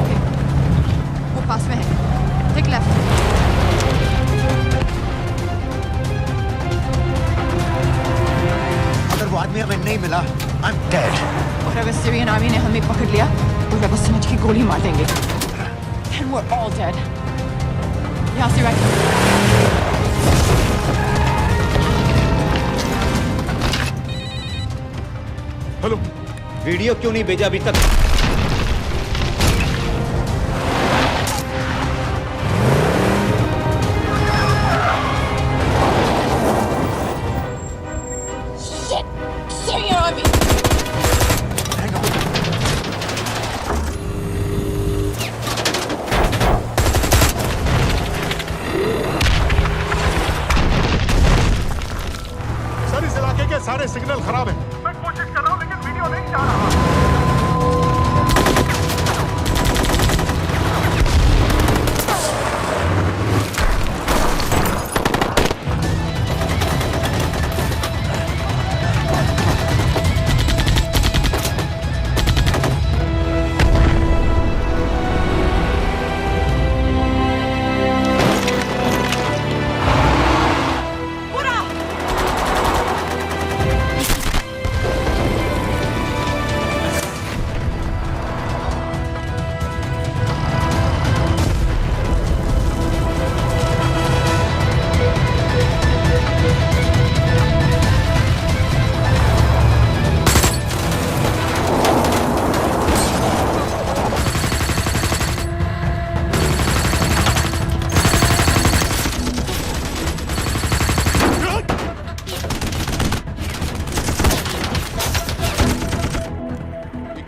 ओके, वो पास में है। Take left. अगर वो आदमी हमें नहीं मिला, I'm dead. और अगर सीरियन आर्मी ने हमें पकड़ लिया तो वे बस समझ के गोली मार देंगे। Then we're all dead. यहाँ से राइट। हेलो, वीडियो क्यों नहीं भेजा अभी तक? Syrian army. सर इस इलाके के सारे सिग्नल खराब हैं। मैं कोशिश कर रहा हूं लेकिन वीडियो नहीं जा रहा।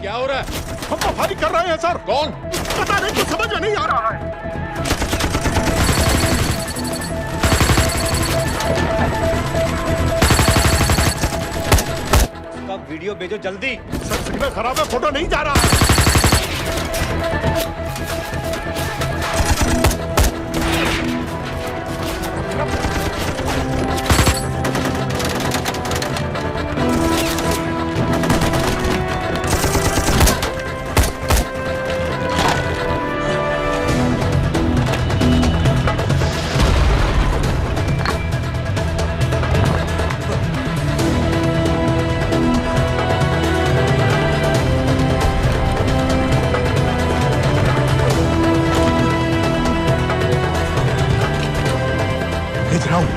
क्या हो रहा है? हम तो फायरिंग कर रहे हैं सर। कौन? पता नहीं, कुछ समझ में नहीं आ रहा है। उसका वीडियो भेजो जल्दी। सर सिग्नल खराब है, फोटो नहीं जा रहा है। भेज रहा हूं।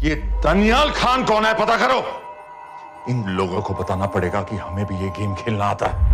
ये दानियाल खान कौन है, पता करो। इन लोगों को बताना पड़ेगा कि हमें भी ये गेम खेलना आता है।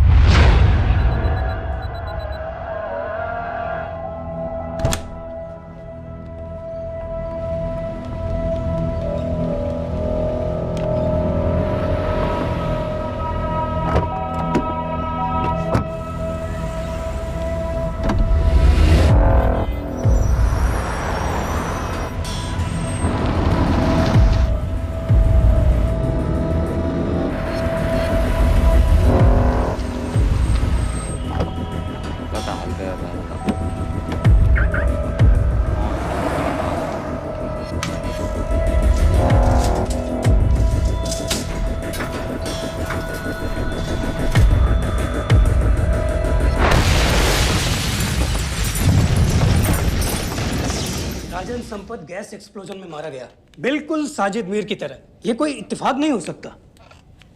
राजन संपत गैस एक्सप्लोजन में मारा गया, बिल्कुल साजिद मीर की तरह। ये कोई इत्तेफाक नहीं हो सकता।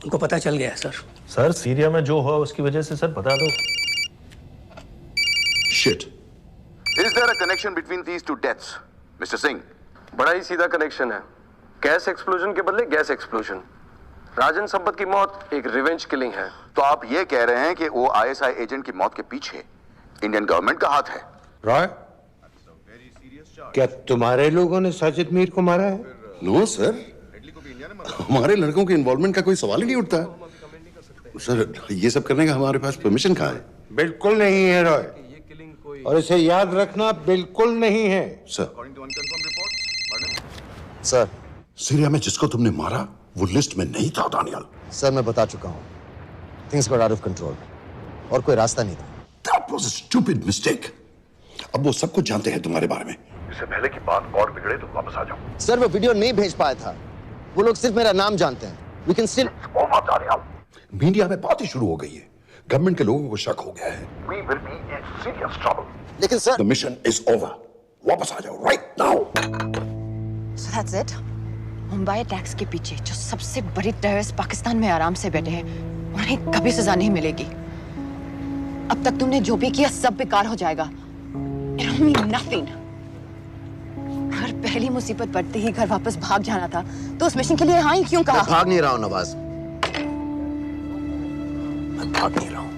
उनको पता चल गया है सर। सर सीरिया में जो हुआ उसकी वजह से सर बता दो। Shit. Is there a connection between these two deaths, Mr. Singh? बड़ा ही सीधा कनेक्शन है। गैस एक्सप्लोजन के बदले गैस एक्सप्लोजन। राजन संपत की मौत एक रिवेंज किलिंग है। तो आप ये कह रहे हैं कि वो आईएसआई एजेंट की मौत के पीछे इंडियन गवर्नमेंट का हाथ है? रॉय, क्या तुम्हारे लोगों ने साजिद मीर को मारा है? नो सर, हमारे लड़कों के इन्वॉल्वमेंट का कोई सवाल ही नहीं उठता। सर ये सब करने का हमारे पास परमिशन कहाँ है? बिल्कुल नहीं है रॉय, और इसे याद रखना बिल्कुल नहीं है। सर सीरिया में जिसको तुमने मारा वो लिस्ट में नहीं था दानियाल। सर मैं बता चुका हूँ, things got out of control और कोई रास्ता नहीं था। That was a stupid mistake. अब वो सब कुछ जानते हैं तुम्हारे बारे में। इससे पहले की बात और बिगड़े तो वापस आ जाओ। सर वो वीडियो नहीं भेज पाया था, वो लोग सिर्फ मेरा नाम जानते हैं। We can still... मीडिया में बात ही शुरू हो गई है, गवर्नमेंट के लोगों को शक हो गया है। We will be in serious trouble. लेकिन sir The mission is over. वापस आ जाओ right now. So that's it? Mumbai attacks के पीछे जो सबसे बड़ी टेररिस्ट पाकिस्तान में आराम से बैठे हैं, उन्हें कभी सजा नहीं मिलेगी। अब तक तुमने जो भी किया सब बेकार हो जाएगा। It'll mean nothing. अगर पहली मुसीबत पड़ते ही घर वापस भाग जाना था, तो उस मिशन के लिए हाँ ही क्यों कहा? मैं भाग नहीं रहा हूँ नवाज, मैं भाग नहीं रहा हूँ।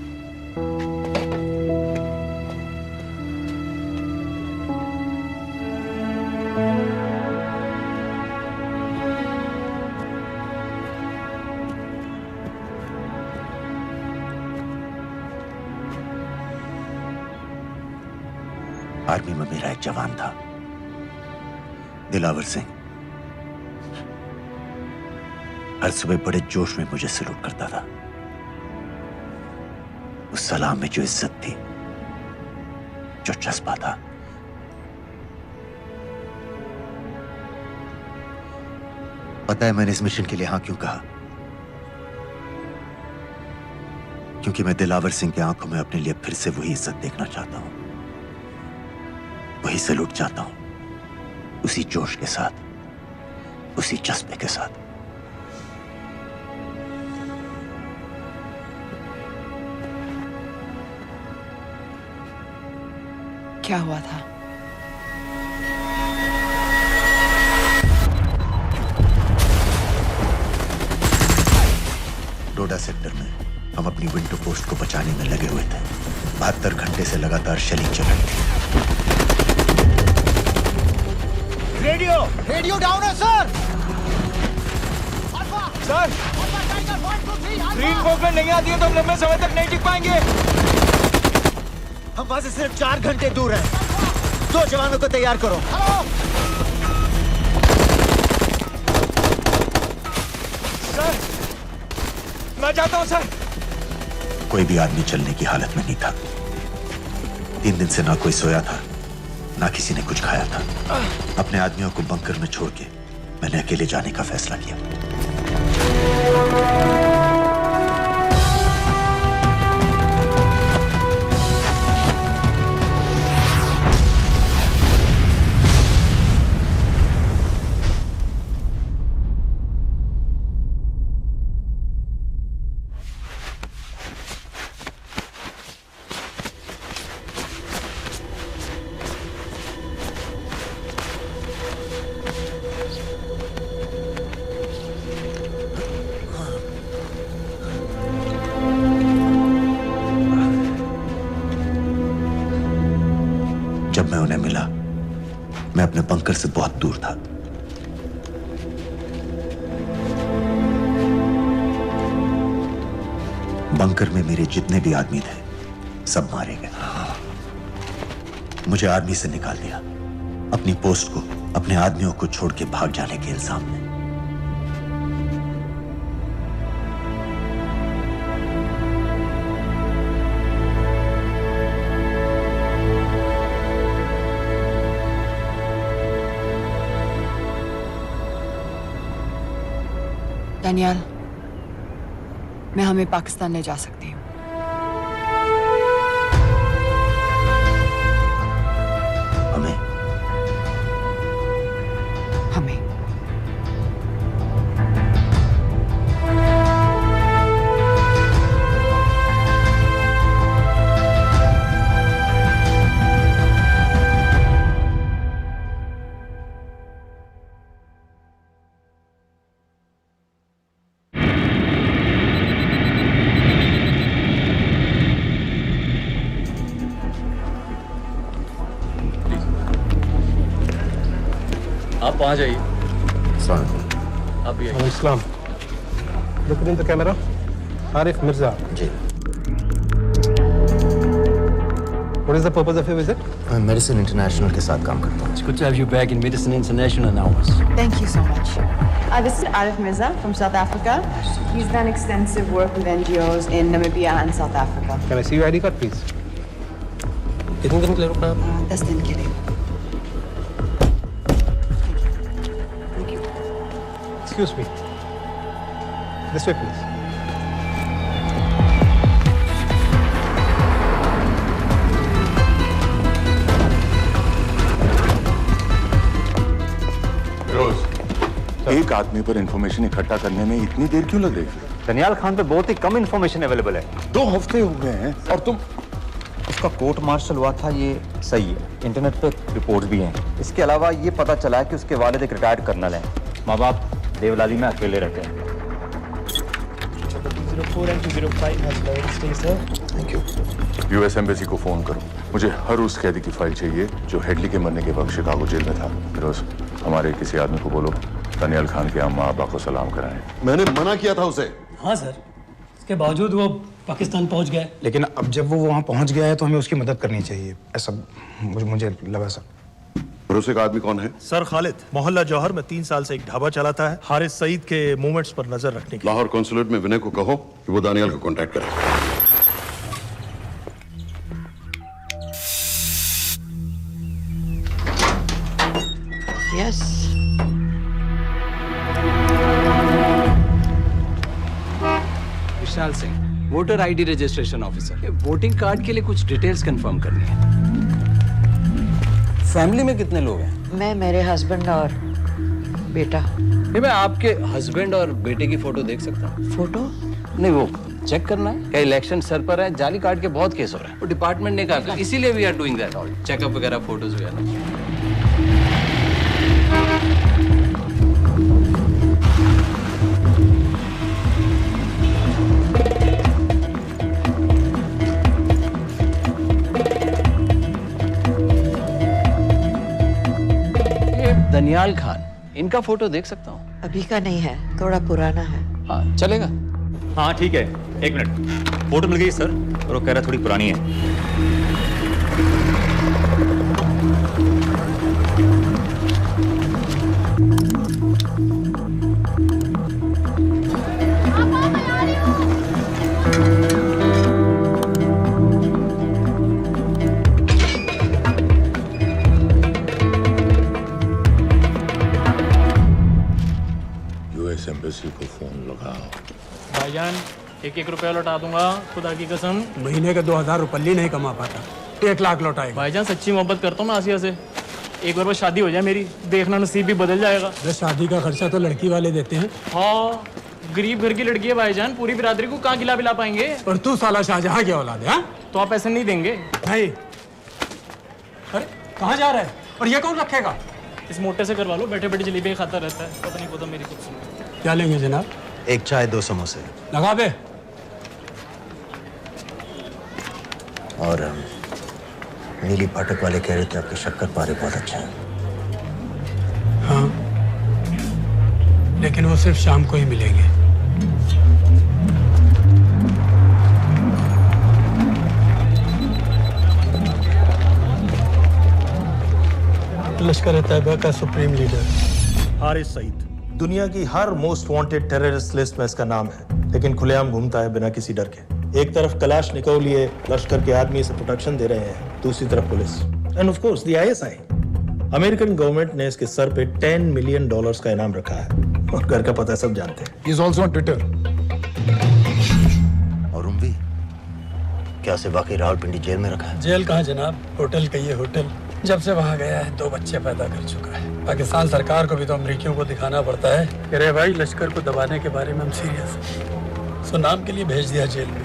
आर्मी में मेरा एक जवान था, दिलावर सिंह। हर सुबह बड़े जोश में मुझे सलूट करता था। उस सलाम में जो इज्जत थी, जो जज्बा था, पता है मैंने इस मिशन के लिए हाँ क्यों कहा? क्योंकि मैं दिलावर सिंह की आंखों में अपने लिए फिर से वही इज्जत देखना चाहता हूं, वही सलूट चाहता हूं, उसी जोश के साथ, उसी जज्बे के साथ। क्या हुआ था? डोडा सेक्टर में हम अपनी विंडो पोस्ट को बचाने में लगे हुए थे। 72 घंटे से लगातार शेलिंग चल रही थी। रेडियो डाउन है सर। सर ग्रीन फोकलेट नहीं आती है तो हम लंबे समय तक नहीं टिक पाएंगे। हम वहां से सिर्फ 4 घंटे दूर हैं। 2 जवानों को तैयार करो। सर मैं जाता हूं सर। कोई भी आदमी चलने की हालत में नहीं था। 3 दिन से ना कोई सोया था, ना किसी ने कुछ खाया था। अपने आदमियों को बंकर में छोड़ के मैंने अकेले जाने का फैसला किया। जब मैं उन्हें मिला, मैं अपने बंकर से बहुत दूर था। बंकर में मेरे जितने भी आदमी थे, सब मारे गए। मुझे आर्मी से निकाल दिया, अपनी पोस्ट को, अपने आदमियों को छोड़ के भाग जाने के इल्जाम में। दानियाल, मैं हमें पाकिस्तान ले जा सकती हूँ। हमें? हमें। आप वहाँ जाइए। आप भी आइए। Islam. Look in the camera. Arif Mirza. जी। What is the purpose of your visit? मैं मेडिसिन इंटरनेशनल के साथ काम करता हूँ। It's good to have you back in Medicine International now. Thank you so much. This is Arif Mirza from South Africa. He's done extensive work with NGOs in Namibia and South Africa. Can I see your ID card, please? कितने दिन के लिए रुकना है? 10 दिन के लिए। Excuse me. This way, please. एक आदमी पर इंफॉर्मेशन इकट्ठा करने में इतनी देर क्यों लग रही है? दनियाल खान पे बहुत ही कम इंफॉर्मेशन अवेलेबल है। 2 हफ्ते हो गए हैं और तुम। उसका कोर्ट मार्शल हुआ था, ये सही है। इंटरनेट पे रिपोर्ट्स भी हैं। इसके अलावा ये पता चला है कि उसके वालिद एक रिटायर्ड कर्नल हैं। माँ बाप देवलाली में अकेले रहते हैं। 204 and 205 has lowered stay, sir. Thank you. US embassy को फोन करो। मुझे हर उस कैदी की फाइल चाहिए जो हेडली के मरने के वक्त शिकागो जेल में था। फिरोज, हमारे किसी आदमी को बोलो दनियाल खान के अम्मा अब्बा को सलाम कराएं। मैंने मना किया था उसे। हाँ सर, इसके बावजूद वो पाकिस्तान पहुंच गया। लेकिन अब जब वो वहाँ पहुँच गया है तो हमें उसकी मदद करनी चाहिए, ऐसा मुझे लगा सर। भरोसे का आदमी कौन है? सर खालिद, मोहल्ला जौहर में 3 साल से एक ढाबा चलाता है। हारिस सईद के मूवमेंट्स पर नजर रखने के। लाहौर कॉन्सुलेट में विनय को कहो कि वो दानियाल को कांटेक्ट करे। Yes. Vishal Singh, voter ID registration officer. Voting card के लिए कुछ डिटेल्स कंफर्म करनी है। फैमिली में कितने लोग हैं? मैं, मेरे हस्बैंड और बेटा। नहीं, मैं आपके हस्बैंड और बेटे की फोटो देख सकता हूँ? फोटो? नहीं, वो चेक करना है। क्या इलेक्शन सर पर है? जाली कार्ड के बहुत केस हो रहे हैं। वो डिपार्टमेंट ने कहा, इसीलिए we are doing that all, checkup वगैरह, फोटोज वगैरह। दनियाल खान, इनका फोटो देख सकता हूँ? अभी का नहीं है, थोड़ा पुराना है। हाँ, चलेगा? हाँ ठीक है, 1 मिनट। फोटो मिल गई सर, और वो कह रहा थोड़ी पुरानी है। एम्बेसी को फोन लगाओ। भाईजान, 1-1 रुपया लौटा दूंगा, खुदा की कसम। महीने के 2000 रुपये नहीं कमा पाता, 1 लाख लौटाएगा। भाईजान सच्ची मोहब्बत करता हूँ मैं आसिया से। एक बार बस शादी हो जाए मेरी, देखना नसीब भी बदल जाएगा। शादी का खर्चा तो लड़की वाले देते हैं। हाँ, गरीब घर की लड़की है भाईजान, पूरी बिरादरी को कहाँ खिला पिला पाएंगे। और तू साला शाहजहां की औलाद है? तो आप ऐसे नहीं देंगे? नहीं। अरे कहाँ जा रहा है? और ये कौन रखेगा? इस मोटे से करवा लो, बैठे बैठे जलेबी खाता रहता है। पता नहीं पता मेरी कुछ सुनो। क्या लेंगे जनाब? 1 चाय 2 समोसे। लगा बे। और नीली फाटक वाले कह रहे थे आपके शक्कर पारे बहुत अच्छा है। हाँ, लेकिन वो सिर्फ शाम को ही मिलेंगे। लश्कर तैयबा का सुप्रीम लीडर हारिस सईद। दुनिया की हर मोस्ट वांटेड टेररिस्ट लिस्ट में इसका नाम है, लेकिन खुलेआम घूमता है बिना किसी डर के। एक तरफ कलाशनिकोव लिए लश्कर के आदमी इसे प्रोटेक्शन दे रहे हैं, दूसरी तरफ police end of course the ISI. American government ने इसके सर पे $10 मिलियन का इनाम रखा है, और घर का पता सब जानते हैं। He is also on Twitter. और उम्वी, क्या उसे वाकई रावलपिंडी जेल में रखा है? जेल कहाँ जनाब, होटल का ये होटल। जब से वहाँ गया है 2 बच्चे पैदा कर चुका है। पाकिस्तान सरकार को भी तो अमरीकियों को दिखाना पड़ता है। अरे भाई, लश्कर को दबाने के बारे में हम सीरियस हैं। सो नाम के लिए भेज दिया जेल में।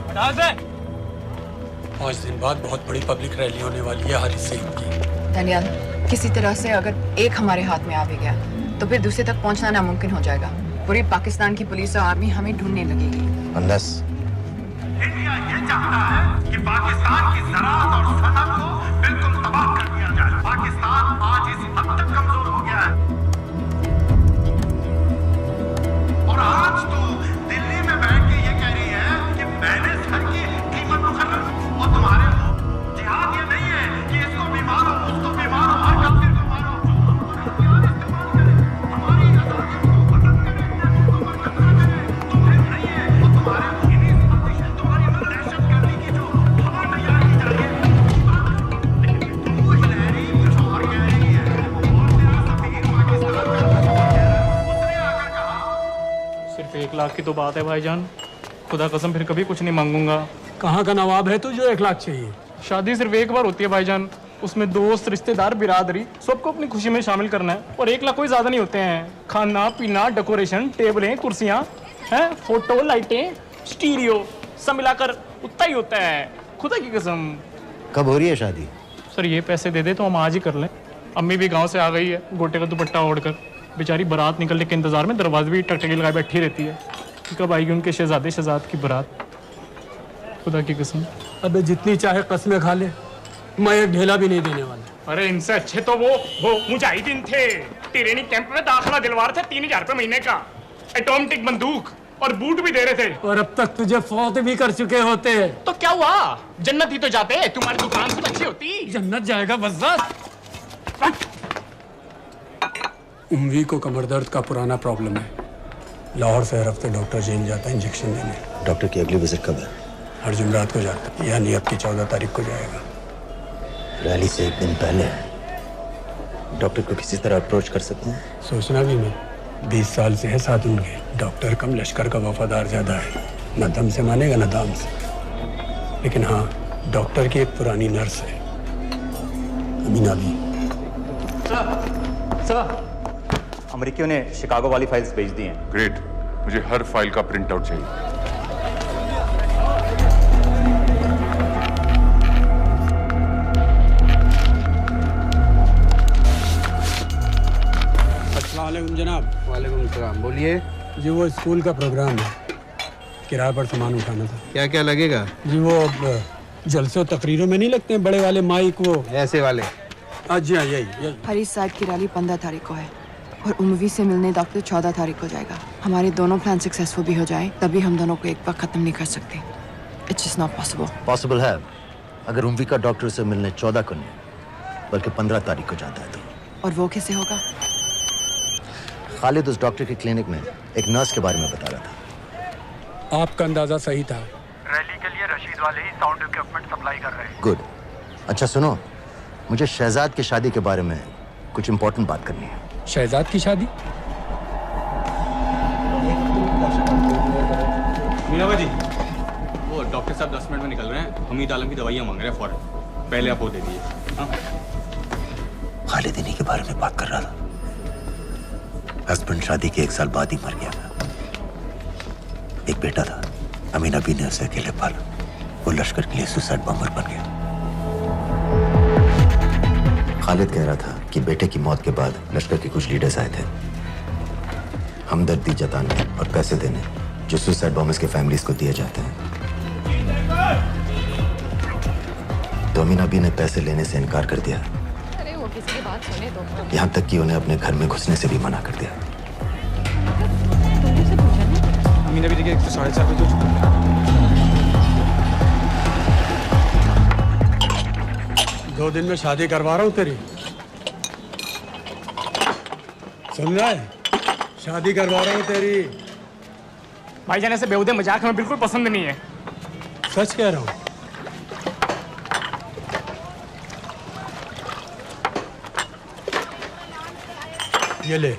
हटा दे। 5 दिन बाद बहुत बड़ी पब्लिक रैली होने वाली है हारिस सईद की। दनियाल, किसी तरह से अगर एक हमारे हाथ में आ भी गया तो फिर दूसरे तक पहुंचना नामुमकिन हो जाएगा। पूरी पाकिस्तान की पुलिस और आर्मी हमें ढूंढने लगेगी। Unless इंडिया ये चाहता है कि कि पाकिस्तान की ज़राअत और सनअत को बिल्कुल तबाह कर दिया जाए। पाकिस्तान आज इस हद तक कमजोर हो गया है और आज तो दिल्ली में बैठ के ये कह रही है कि मैंने सर की कीमत मुकर्रर और तुम्हारे हो। जिहाद ये नहीं है कि इसको भी मारो, उसको भी मारो, हर काफिर को मारो। सिर्फ 1 लाख की तो बात है भाईजान, खुदा कसम फिर कभी कुछ नहीं मांगूंगा। कहाँ का नवाब है तू जो 1 लाख चाहिए? शादी सिर्फ एक बार होती है भाईजान, उसमें दोस्त रिश्तेदार बिरादरी सबको अपनी खुशी में शामिल करना है और 1 लाख कोई ज्यादा नहीं होते हैं। खाना पीना, डेकोरेशन, टेबलें, कुर्सियां हैं, फोटो, लाइटें, स्टीरियो सब मिलाकर उतना ही होता है, खुदा की कसम। कब हो रही है शादी? सर ये पैसे दे दे तो हम आज ही कर लें। अम्मी भी गांव से आ गई है गोटे का दुपट्टा ओढ़कर, बेचारी बारात निकलने के इंतजार में दरवाजे भी टकटकी लगाए बैठी रहती है कि कब आएगी उनके शहजाद की बारात, खुदा की कसम। अबे जितनी चाहे कस्में खा ले, मैं एक ढेला भी नहीं देने वाला। अरे इनसे अच्छे तो वो मुजाहिदीन थे, ट्रेनिंग कैंप में दाखिला दिलवा रहे थे 3000 रुपए महीने का, एटॉमिक बंदूक और बूट भी दे रहे थे। और अब तक तुझे फौत भी कर चुके होते। तो क्या हुआ, जन्नत ही तो जाते, तुम्हारी दुकान से अच्छी होती। जन्नत जाएगा बस। उम्वी को कमर दर्द का पुराना प्रॉब्लम है, लाहौर से हर हफ्ते डॉक्टर जेल जाता है इंजेक्शन देने। डॉक्टर की अगली विजिट कब है? हर जुमरात को जाता है, यानी अब की 14 तारीख को जाएगा। रैली से 1 दिन पहले डॉक्टर को किसी तरह अप्रोच कर सकते हैं? सोचना भी नहीं, 20 साल से है साथ उनके। डॉक्टर कम लश्कर का वफादार ज्यादा है, न दम से मानेगा न दाम से। लेकिन हाँ, डॉक्टर की एक पुरानी नर्स है, अमीना भी। सर, अमेरिकियों ने शिकागो वाली फाइल्स भेज दी हैं। ग्रेट, मुझे हर फाइल का प्रिंट आउट चाहिए। अस्सलाम वालेकुम जनाब। वालेकुम सलाम, बोलिए। जी वो स्कूल का प्रोग्राम है, किराए पर सामान उठाना था। क्या क्या लगेगा? जी वो जलसों तकरीरों में नहीं लगते हैं बड़े वाले माइक, वो ऐसे वाले? जी हाँ, यही। हरीश साहब की रैली 15 तारीख को है और उम्वी से मिलने डॉक्टर 14 तारीख को जाएगा। हमारे दोनों प्लान सक्सेसफुल भी हो जाए तभी हम दोनों को एक बार खत्म नहीं कर सकते। It's just not possible. Possible है अगर उम्वी का डॉक्टर से मिलने 14 को नहीं बल्कि 15 तारीख को जाता है तो। और वो कैसे होगा? खालिद उस डॉक्टर के क्लिनिक में एक नर्स के बारे में बता रहा था। आपका अंदाजा सही था। रैली के लिए रशीद वाले ही साउंड इक्विपमेंट सप्लाई कर रहे हैं। गुड। अच्छा सुनो, मुझे शहजाद की शादी के बारे में कुछ इंपॉर्टेंट बात करनी है। शहजाद की शादी? मीना जी, वो डॉक्टर साहब 10 मिनट में निकल रहे हैं, हमीद आलम की दवाइयाँ मांग रहे हैं फौरन, पहले आप वो दे दीजिए। खालिद इन्हीं के बारे में बात कर रहा था। हस्बैंड शादी के 1 साल बाद ही मर गया था। एक बेटा था, अमीना बी ने उसे अकेले पाला। वो लश्कर के लिए सुसाइड बॉम्बर बन गया। खालिद कह रहा था कि बेटे की मौत के बाद लश्कर के कुछ लीडर्स आए थे हमदर्दी जताने और पैसे देने, जो सुसाइड बॉम्बर्स के फैमिलीज को दिए जाते हैं। तो अमीना बी ने पैसे लेने से इनकार कर दिया। अरे वो किसी की बात सुने तो। यहाँ तक कि उन्हें अपने घर में घुसने से भी मना कर दिया। अमीना भी देखिए 4:30 बजे हो चुका है। 2 दिन में शादी करवा रहा हूँ तेरी, सुन रहा है? शादी करवा रहा हूँ तेरी। भाईजान ऐसे बेहुदे मजाक हमें बिल्कुल पसंद नहीं है। सच कह रहा हूँ। ये ले,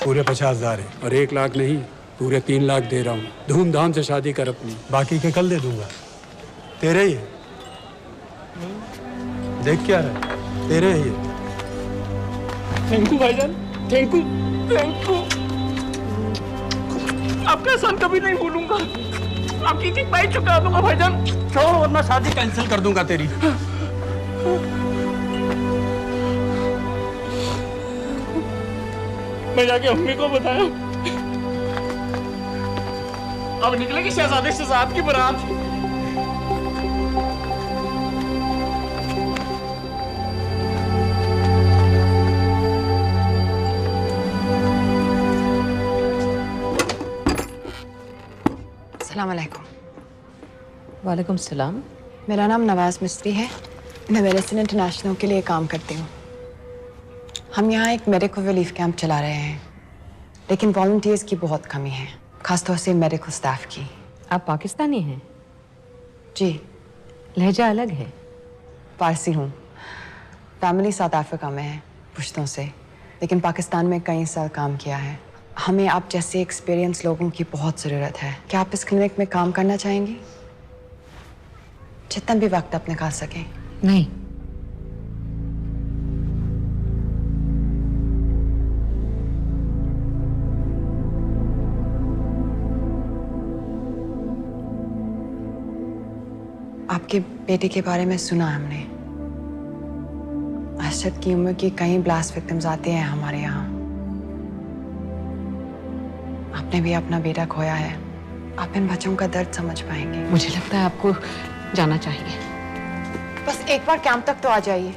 पूरे 50,000 है और 1 लाख नहीं, पूरे 3 लाख दे रहा हूँ। धूमधाम से शादी कर अपनी, बाकी के कल दे दूंगा। तेरे ही है, देख क्या है, तेरे ही है। थैंक यू भाईजान, थैंक यू, थैंक यू। आपका एहसान कभी नहीं भूलूंगा। आपकी चीज पाई चुका दूंगा भाईजान। छोड़, वरना शादी कैंसिल कर दूंगा तेरी। मैं जाके अम्मी को बताया, अब निकलेगी शहजादे शहजाद की बारात। अस्सलाम वालेकुम। वालेकुम सलाम। मेरा नाम नवाज मिस्त्री है। मैं मेडिसिन इंटरनेशनल के लिए काम करती हूँ। हम यहाँ एक मेडिकल रिलीफ कैंप चला रहे हैं, लेकिन वॉलंटियर्स की बहुत कमी है, खासतौर से मेडिकल स्टाफ की। आप पाकिस्तानी हैं? जी। लहजा अलग है। पारसी हूँ। फैमिली साउथ अफ्रीका में है पुश्तों से, लेकिन पाकिस्तान में कई साल काम किया है। हमें आप जैसे एक्सपीरियंस लोगों की बहुत ज़रूरत है। क्या आप इस क्लिनिक में काम करना चाहेंगी? जितना भी वक्त आप निकाल सकें। नहीं। आपके बेटे के बारे में सुना हमने। अरशद की उम्र के कई ब्लास्ट विक्टिम्स आते हैं हमारे यहाँ। आपने भी अपना बेटा खोया है। आप इन बच्चों का दर्द समझ पाएंगे। मुझे लगता है आपको जाना चाहिए। बस एक बार कैंप तक तो आ जाइए।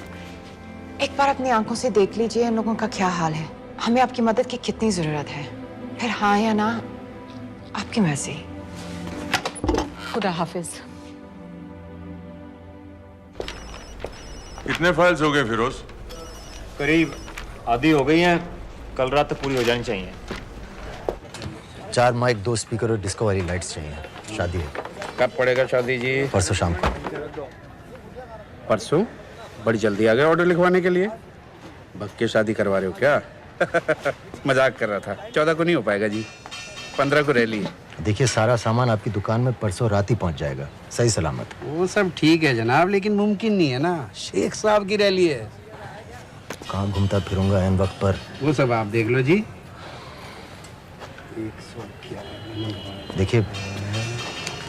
एक बार अपनी आंखों से देख लीजिए इन लोगों का क्या हाल है। हमें आपकी मदद की कितनी जरूरत है। फिर हाँ या ना आपकी मर्जी। खुदा हाफिज। कितने फाइल्स हो गए फिरोज? करीब आधी हो गई हैं। कल रात तक पूरी हो जानी चाहिए। 4 माइक, 2 स्पीकर और डिस्को वाली लाइट्स चाहिए। शादी है। कब पड़ेगा शादी जी? परसों शाम को। परसों? बड़ी जल्दी आ गए ऑर्डर लिखवाने के लिए। भग के शादी करवा रहे हो क्या? मजाक कर रहा था। 14 को नहीं हो पाएगा जी, 15 को रैली है। देखिए, सारा सामान आपकी दुकान में परसों रात ही पहुंच जाएगा, सही सलामत। वो सब ठीक है जनाब, लेकिन मुमकिन नहीं है ना। शेख साहब की रैली है। कहाँ घूमता फिरूंगा इन वक्त पर? वो सब आप देख लो जी। देखिए,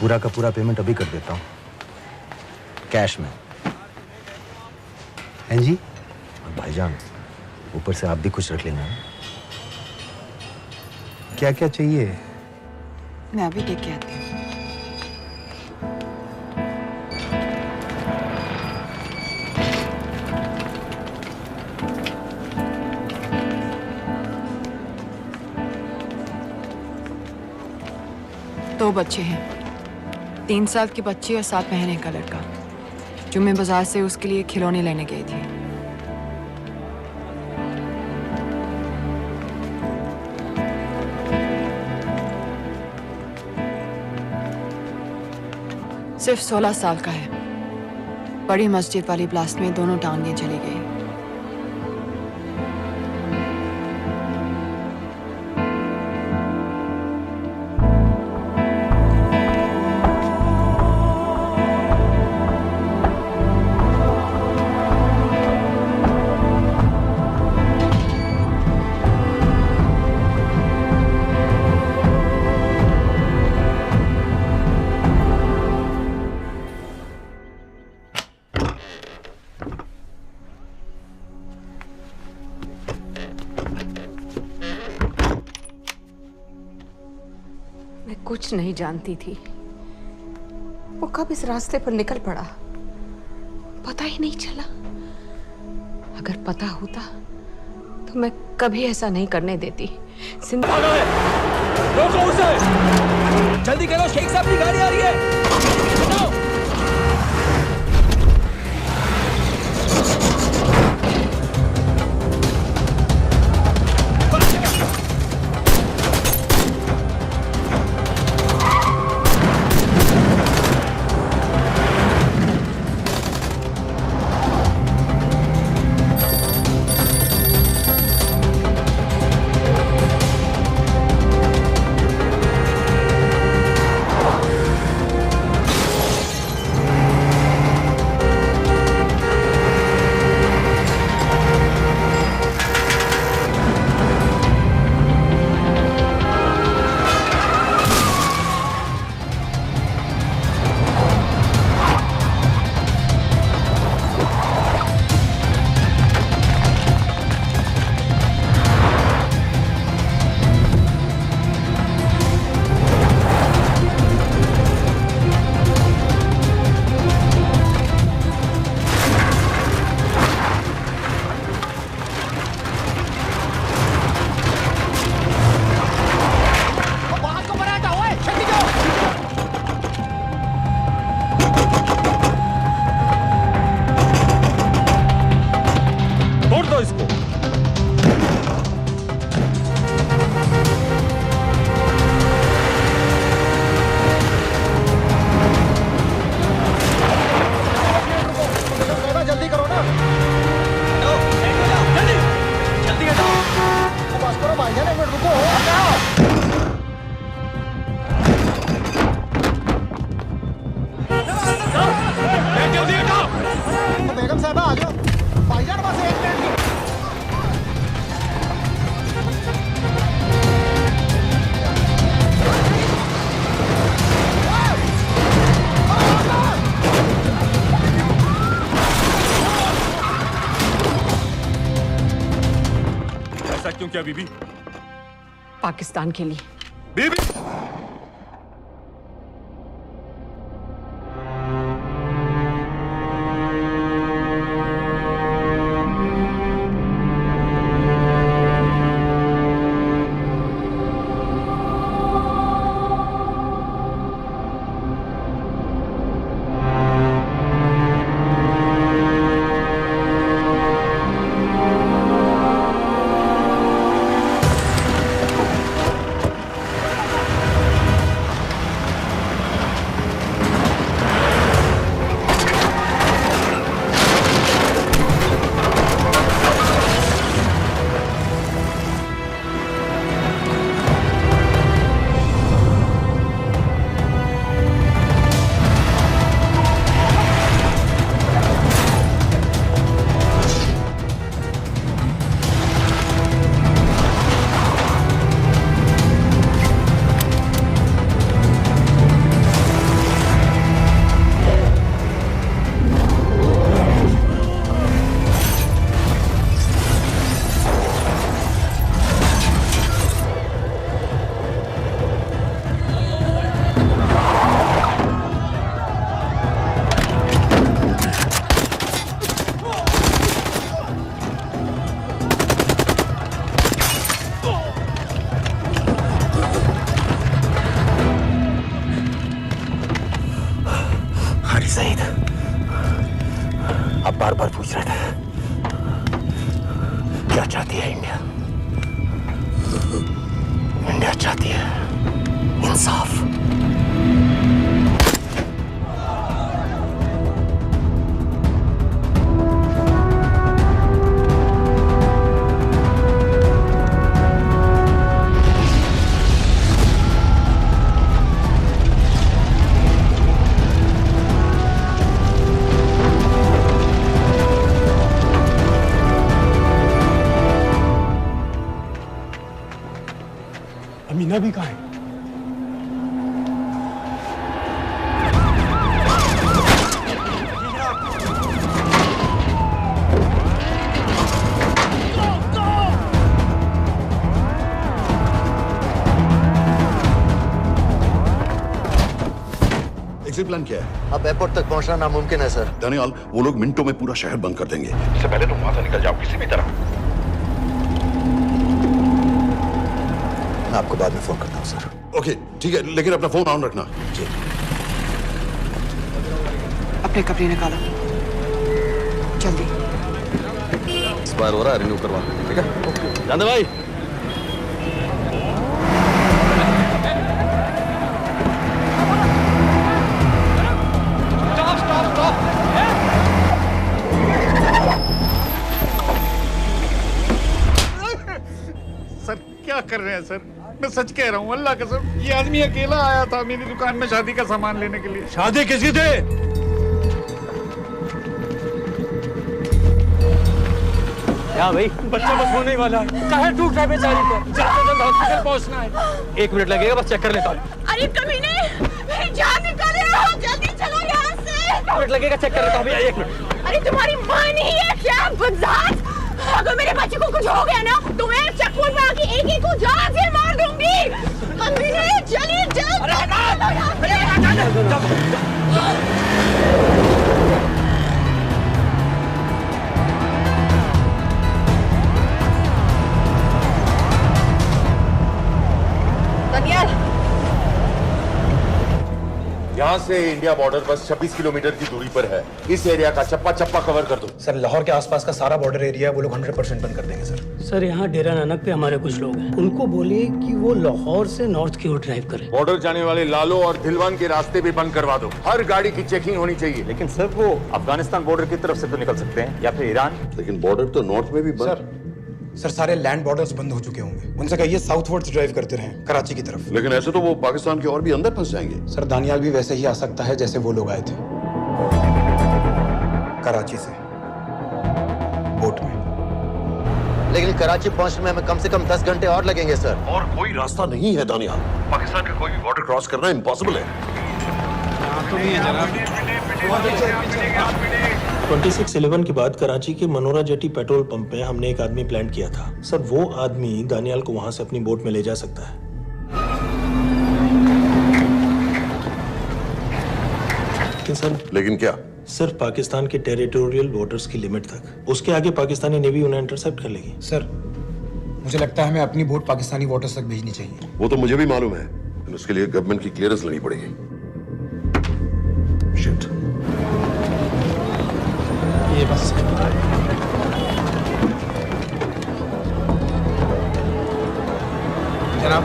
पूरा का पूरा पेमेंट अभी कर देता हूँ, कैश में। हैं जी? और भाईजान, ऊपर से आप भी कुछ रख लेना। क्या क्या चाहिए? मैं अभी देख के आती हूँ। दो बच्चे हैं, 3 साल की बच्ची और 7 महीने का लड़का, जो मैं बाजार से उसके लिए खिलौने लेने गई थी। सिर्फ 16 साल का है। बड़ी मस्जिद वाली ब्लास्ट में दोनों टांगें चली गई। कुछ नहीं जानती थी वो कब इस रास्ते पर निकल पड़ा, पता ही नहीं चला। अगर पता होता तो मैं कभी ऐसा नहीं करने देती। रोको उसे! जल्दी करो, शेख साहब की गाड़ी आ रही है। बेगम साहबा आ जाओ भाईजान, बस 1 मिनट की। ऐसा क्यों किया बीबी? पाकिस्तान के लिए। बीबी सईद, आप बार बार पूछ रहे थे क्या चाहती है इंडिया? इंडिया चाहती है इंसाफ। अमीना भी कहाँ है? एग्जिट प्लान क्या है? अब एयरपोर्ट तक पहुंचना नामुमकिन है सर। दानियाल, वो लोग मिनटों में पूरा शहर बंद कर देंगे। इससे पहले तुम वहां से निकल जाओ किसी भी तरह। मैं आपको बाद में फोन करता हूँ सर। ओके ठीक है, लेकिन अपना फोन ऑन रखना। जी। अपने कपड़े निकालो जल्दी। एक्सपायर हो रहा है, रिन्यू करवा। ठीक है जान दे भाई। सर क्या कर रहे हैं सर? मैं सच कह रहा हूँ, अल्लाह कसम, ये आदमी अकेला आया था मेरी दुकान में शादी का सामान लेने के लिए। शादी किसकी थी? क्या भाई, बच्चा बस होने वाला है। कहाँ टूट रहा है बेचारी को? जल्द से जल्द हॉस्पिटल पहुंचना है। 1 मिनट लगेगा, बस चेक कर लेता हूँ। अरे कमीने, मेरी जान निकाल रहे हो, जल्दी चलो यहाँ से। 1 मिनट लगेगा, चेक कर लेता हूँ भैया, 1 मिनट। अरे तुम्हारी माँ नहीं है क्या बदजात? अगर मेरे बच्चे को कुछ हो गया ना तो मैं चक्कू में आके एक को जान से मार दूंगी। कमीने चलिए जल्द। दानियाल, यहाँ से इंडिया बॉर्डर बस 26 किलोमीटर की दूरी पर है। इस एरिया का चप्पा चप्पा कवर कर दो। सर लाहौर के आसपास का सारा बॉर्डर एरिया वो लोग 100% बंद कर देंगे सर। सर यहाँ डेरा नानक पे हमारे कुछ लोग हैं, उनको बोलिए कि वो लाहौर से नॉर्थ की ओर ड्राइव करें। बॉर्डर जाने वाले लालो और दिलवान के रास्ते भी बंद करवा दो। हर गाड़ी की चेकिंग होनी चाहिए। लेकिन सर वो अफगानिस्तान बॉर्डर की तरफ से तो निकल सकते हैं या फिर ईरान। लेकिन बॉर्डर तो नॉर्थ में भी बंद। सर सर सारे लैंड बॉर्डर्स बंद हो चुके होंगे। उनसे कहिए साउथवर्ड्स ड्राइव करते रहें कराची की तरफ। लेकिन ऐसे तो वो पाकिस्तान के और भी अंदर फंस जाएंगे। सर दानियाल भी वैसे ही आ सकता है जैसे वो लोग आए थे, कराची से बोट में। लेकिन कराची पहुंचने में हमें कम से कम 10 घंटे और लगेंगे सर। और कोई रास्ता नहीं है दानियाल, पाकिस्तान का कोई भी बॉर्डर क्रॉस करना इम्पॉसिबल है। 2611 के बाद कराची के मनोरा जेटी पेट्रोल पंप में हमने एक आदमी प्लान किया था सर। वो आदमी दानियाल को वहां से अपनी बोट में ले जा सकता है। लेकिन क्या? सिर्फ पाकिस्तान के टेरिटोरियल वाटर्स की लिमिट तक। उसके आगे पाकिस्तानी नेवी उन्हें इंटरसेप्ट कर लेगी। सर मुझे लगता है हमें अपनी बोट पाकिस्तानी वाटर्स तक भेजनी चाहिए। वो तो मुझे भी मालूम है, लेकिन उसके लिए गवर्नमेंट की क्लियरेंस लेनी पड़ेगी। शिट। ये बस जनाब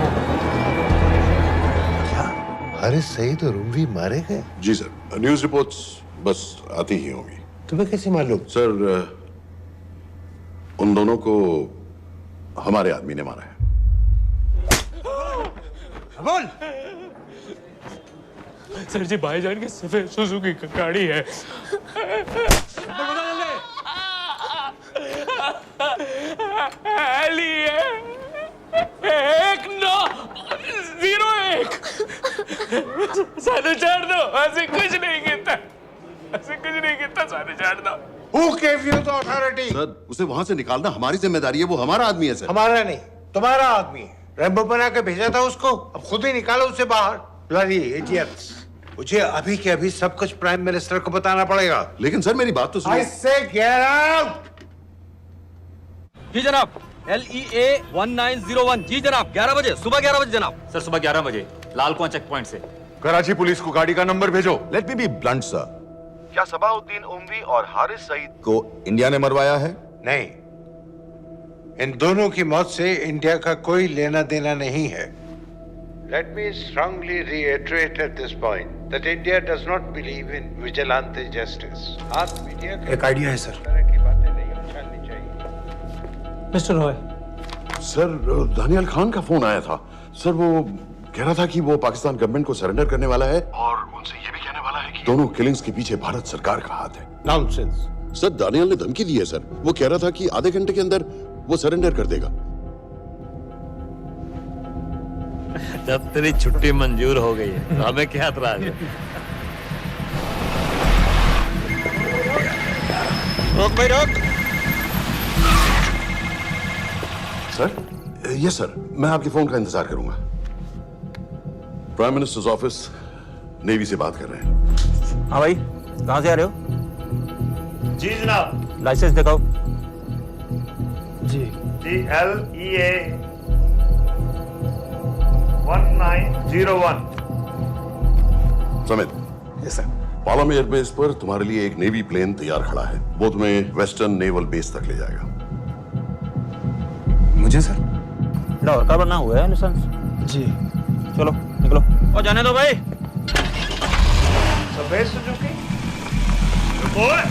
हारिस सईद और उमरी मारे गए? जी सर, न्यूज़ रिपोर्ट्स बस आती ही होंगी। तुम्हें कैसे मालूम? सर उन दोनों को हमारे आदमी ने मारा है। बोल। सर जी भाईजान की सफेद सुजुकी की गाड़ी है। सारे छोड़ दो, ऐसे कुछ नहीं कहता, ऐसे कुछ नहीं कहता, सारे छोड़ दो। Who gave you the authority? Sir उसे वहां से निकालना हमारी जिम्मेदारी है, वो हमारा आदमी है सर। हमारा नहीं, तुम्हारा आदमी है। रैम्बो बना के भेजा था उसको, अब खुद ही निकालो उसे बाहर। Bloody idiots! मुझे अभी के अभी सब कुछ प्राइम मिनिस्टर को बताना पड़ेगा। लेकिन सर मेरी बात तो सुनो। I say get out! जी जनाब, LEA 1901। जी जनाब, 11 बजे, सुबह 11 बजे जनाब। सर सुबह 11 बजे लाल कुआं चेक पॉइंट से। कराची पुलिस को गाड़ी का नंबर भेजो। Let me be blunt sir, क्या सबाउद्दीन उमवी और हारिस सईद को इंडिया ने मरवाया है? नहीं, इन दोनों की मौत से इंडिया का कोई लेना देना नहीं है। Let me strongly reiterate at this point that India does not believe in vigilante justice. आप मीडिया एक आइडिया है सर। की बातें नहीं उछालनी चाहिए। मिस्टर रॉय। सर दानियाल खान का फोन आया था सर, वो कह रहा था कि वो पाकिस्तान गवर्नमेंट को सरेंडर करने वाला है और उनसे ये भी कहने वाला है कि दोनों किलिंग्स के पीछे भारत सरकार का हाथ है। नॉनसेंस। सर दानियाल ने धमकी दी है सर, वो कह रहा था कि आधे घंटे के अंदर वो सरेंडर कर देगा। जब तेरी छुट्टी मंजूर हो गई है तो हमें क्या एतराज है? रोक भाई रोक। सर यस सर, मैं आपके फोन का इंतजार करूंगा। प्राइम मिनिस्टर्स ऑफिस नेवी से बात कर रहे हैं। हाँ भाई, कहाँ से आ रहे हो? जी जनाब। लाइसेंस दिखाओ। जी LEA 1901। Samit. Yes sir. Palam airbase पर तुम्हारे लिए एक नेवी प्लेन तैयार खड़ा है, वो तुम्हें वेस्टर्न नेवल बेस तक ले जाएगा। मुझे सर? लाहौर का बना हुआ है लाइसेंस। जी चलो निकलो। और जाने दो भाई। सफेद सुजुकी। ओए।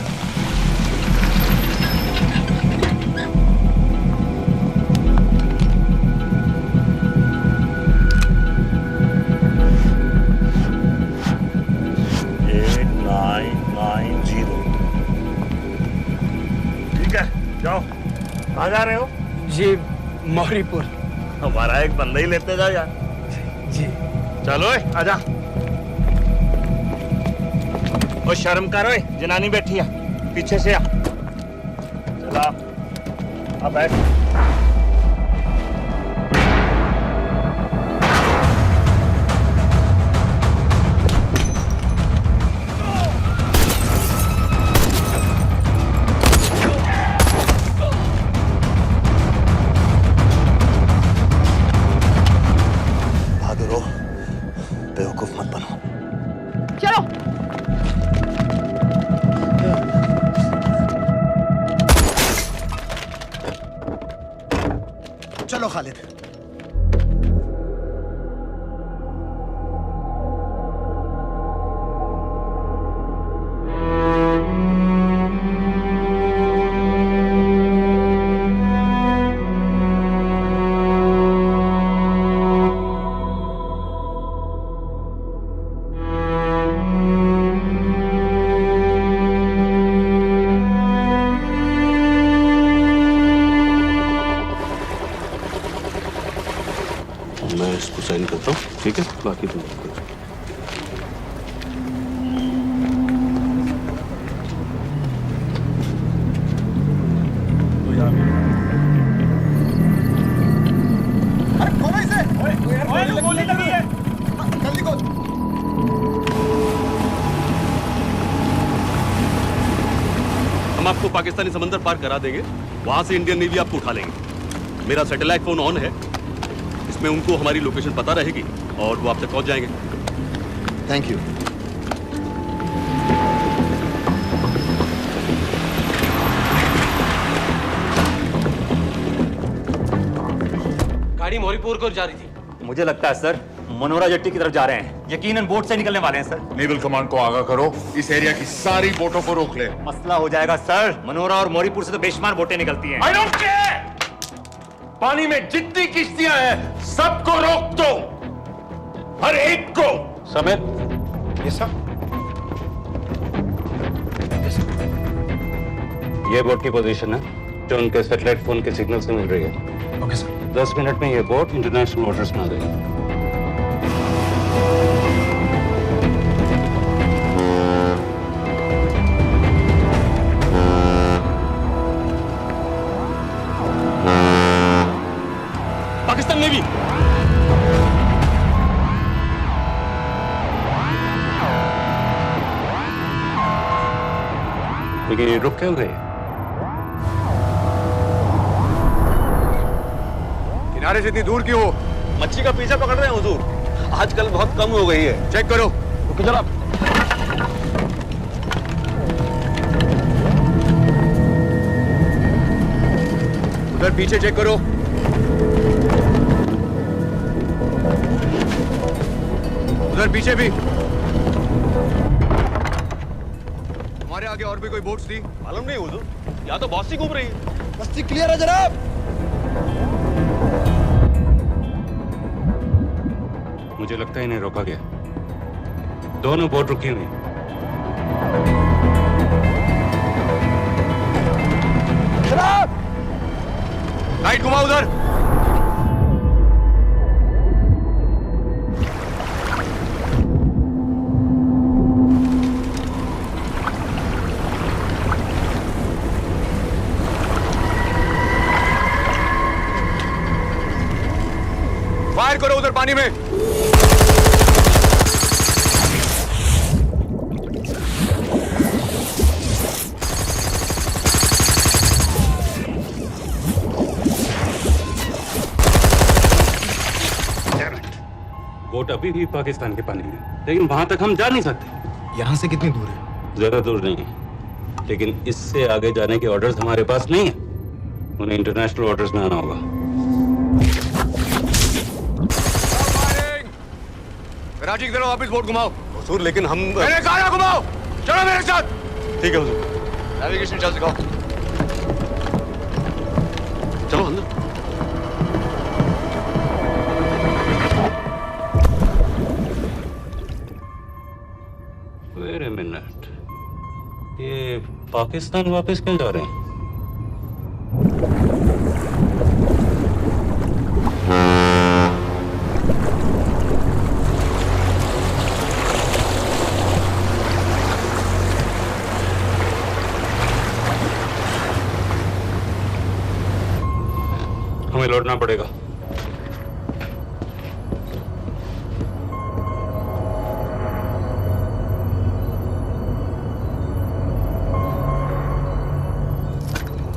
ठीक है, जाओ। कहाँ जा रहे हो? जी मौरीपुर। हमारा एक बंदा ही लेते जाओ यार। जी चलो आजा। और शर्म कर, ओए जनानी बैठी है, पीछे से आ। चला अब बैठ। बेवकूफ मत बनो। चलो। मैं इसको साइन करता हूँ, ठीक है? बाकी तुम करो। हम आपको पाकिस्तानी समंदर पार करा देंगे, वहां से इंडियन नेवी आपको उठा लेंगे। मेरा सैटेलाइट फोन ऑन है, इसमें उनको हमारी लोकेशन पता रहेगी और वो आप तक पहुंच जाएंगे। Thank you. गाड़ी मोरीपुर को जा रही थी। मुझे लगता है सर मनोरा जेट्टी की तरफ जा रहे हैं। यकीनन बोट से निकलने वाले हैं सर। नेवल कमांड को आगाह करो, इस एरिया की सारी बोटों को रोक ले। मसला हो जाएगा सर। मनोरा और मोरीपुर से तो बेशुमार बोटें निकलती हैं। I don't care! पानी में जितनी किश्तियां हैं सबको रोक दो, हर एक को। समित, ये सब ये बोट की पोजीशन है जो उनके सैटेलाइट फोन के सिग्नल से मिल रही है। Okay sir. 10 मिनट में ये बोट इंटरनेशनल वाटर्स में आ गई। पाकिस्तान नेवी लेकिन ये रुक क्यों गए? किनारे से इतनी दूर क्यों हो? मच्छी का पीछा पकड़ रहे हैं हुजूर, आजकल बहुत कम हो गई है। चेक करो। रुको जनाब। उधर पीछे चेक करो। उधर पीछे भी। हमारे आगे और भी कोई बोट्स थी? मालूम नहीं हुजूर, यहाँ तो बहुत सी घूम रही है। बस्ती क्लियर है जनाब। मुझे लगता है इन्हें रोका गया। दोनों बोट रुकी हुई। जनाब! लाइट घुमाओ उधर। फायर करो उधर पानी में। बोट अभी भी पाकिस्तान के पानी में, लेकिन वहां तक हम जा नहीं सकते। यहाँ से कितनी दूर है? ज्यादा दूर नहीं है, लेकिन इससे आगे जाने के ऑर्डर्स हमारे पास नहीं है। उन्हें इंटरनेशनल वाटर्स में आना होगा। कराची की तरफ वापस बोट घुमाओ। हुजूर लेकिन हम मैंने कहा ना घुमाओ। चलो मेरे साथ। ठीक है हुजूर। नेविगेशन चार्ज दिखाओ। चलो अंदर। वेट अ मिनट, ये पाकिस्तान वापस क्यों जा रहे हैं? हमें लौटना पड़ेगा।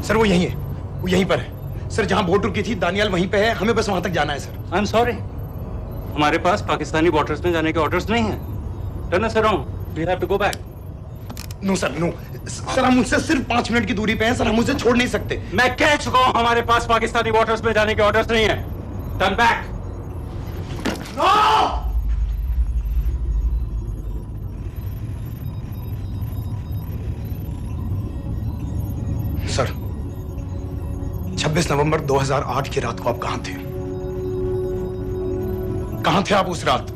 सर वो यहीं है, वो यहीं पर है। सर जहां बोट रुकी थी दानियाल वहीं पे है, हमें बस वहां तक जाना है सर। आई एम सॉरी, हमारे पास पाकिस्तानी वाटर्स में जाने के ऑर्डर्स नहीं है। Turn us around, we have to go back. No sir no, sir हम उनसे सिर्फ 5 मिनट की दूरी पे हैं सर, हम उसे छोड़ नहीं सकते। मैं कह चुका हूं हमारे पास पाकिस्तानी वाटर्स में जाने के ऑर्डर्स नहीं है। Turn back. नो! सर 26 नवंबर 2008 की रात को आप कहां थे? कहां थे आप उस रात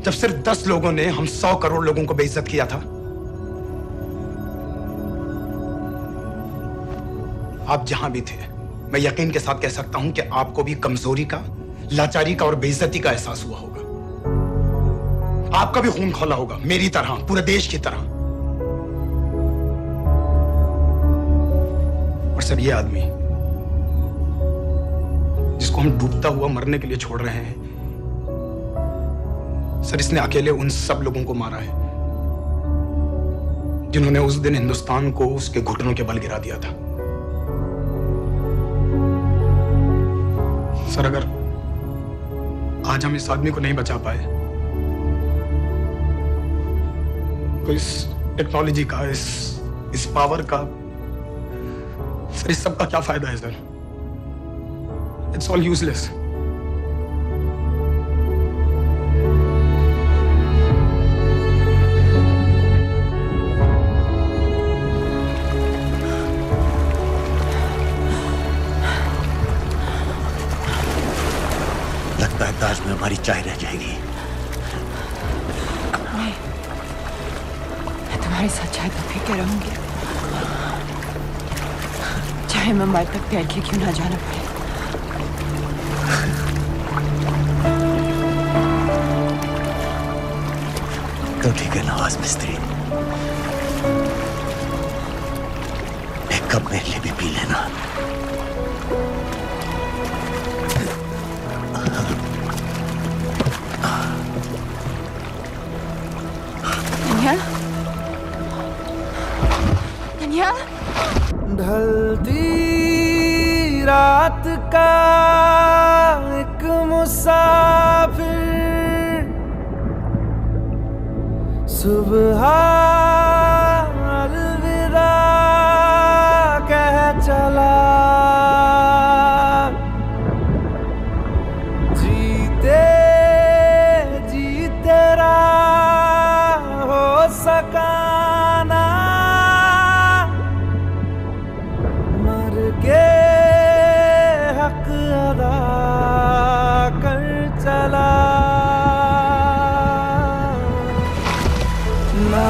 जब सिर्फ 10 लोगों ने हम 100 करोड़ लोगों को बेइज्जत किया था? आप जहां भी थे, मैं यकीन के साथ कह सकता हूं कि आपको भी कमजोरी का, लाचारी का और बेइज्जती का एहसास हुआ होगा। आपका भी खून खौला होगा, मेरी तरह, पूरे देश की तरह। और सर, ये आदमी जिसको हम डूबता हुआ मरने के लिए छोड़ रहे हैं, सर, इसने अकेले उन सब लोगों को मारा है जिन्होंने उस दिन हिंदुस्तान को उसके घुटनों के बल गिरा दिया था। सर, अगर आज हम इस आदमी को नहीं बचा पाए तो इस टेक्नोलॉजी का, इस पावर का, सर, इस सब का क्या फायदा है सर? It's all useless. लगता है ताज में हमारी चाय रह जाएगी। मैं तुम्हारी साथ चाय तो पी के रहूंगी, चाहे मुंबई तक पैर के क्यों ना जाना पड़े। तो ठीक है नवाज मिस्त्री, एक कप मेरे लिए भी पी लेना। ढलती रात का एक मुसाफिर, सुबह अलविदा कह चला। जीते जी तेरा हो सका ना, मर के हक अदा कर चला। ना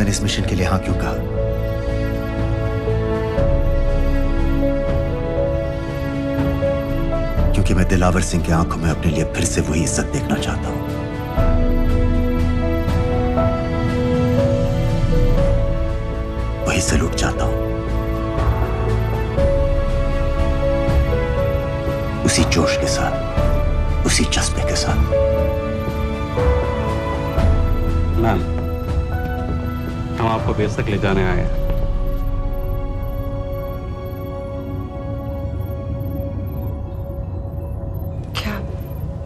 मैंने इस मिशन के लिए हाँ क्यों कहा? क्योंकि मैं दिलावर सिंह की आंखों में अपने लिए फिर से वही इज्जत देखना चाहता हूं, वही सैल्यूट चाहता हूं, उसी जोश के साथ, उसी जज्बे के साथ। मैम, हम आपको बेस तक ले जाने आए हैं। क्या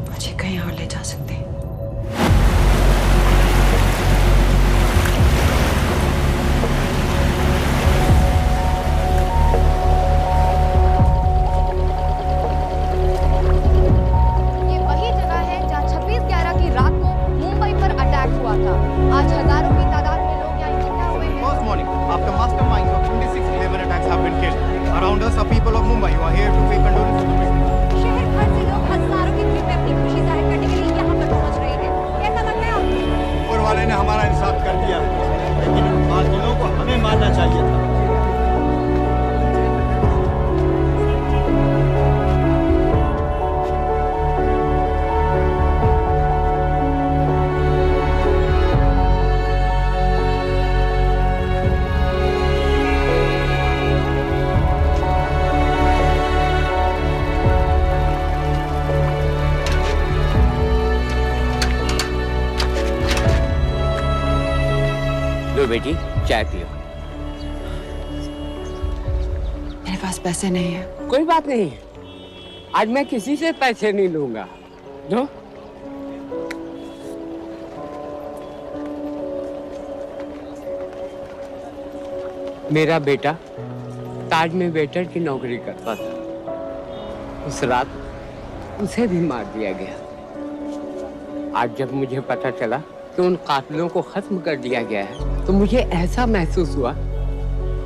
मुझे कहीं और ले जा सकते हैं? ये वही जगह है जहां 26/11 की रात को मुंबई पर अटैक हुआ था। आज हजारों की तादाद में लोग यहाँ इकट्ठा हुए हैं। First morning, after masterminds of 26/11 attacks have been killed, around us are people of Mumbai who are here to pay condolences to victims. शहर भर से लोग हजारों की भीड़ में अपनी खुशी जाहिर करने के लिए यहाँ पर पहुँच रहे हैं। कैसा लग रहा है आपको? ऊपर वाले ने हमारा इंसाफ कर दिया, लेकिन उन बातिलों को हमें मानना चाहिए था। लो बेटी, चाय पियो। मेरे पास पैसे नहीं है। कोई बात नहीं, आज मैं किसी से पैसे नहीं लूंगा। लो। मेरा बेटा ताज में वेटर की नौकरी करता था। उस रात उसे भी मार दिया गया। आज जब मुझे पता चला कि उन कातिलों को खत्म कर दिया गया है, तो मुझे ऐसा महसूस हुआ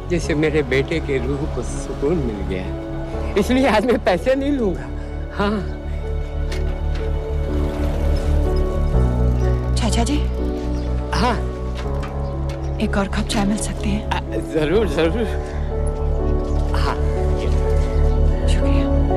जैसे मेरे बेटे के रूह को सुकून मिल गया है। इसलिए आज मैं पैसे नहीं लूंगा। हाँ। चाचा जी। हाँ। एक और कप चाय मिल सकती है? जरूर जरूर।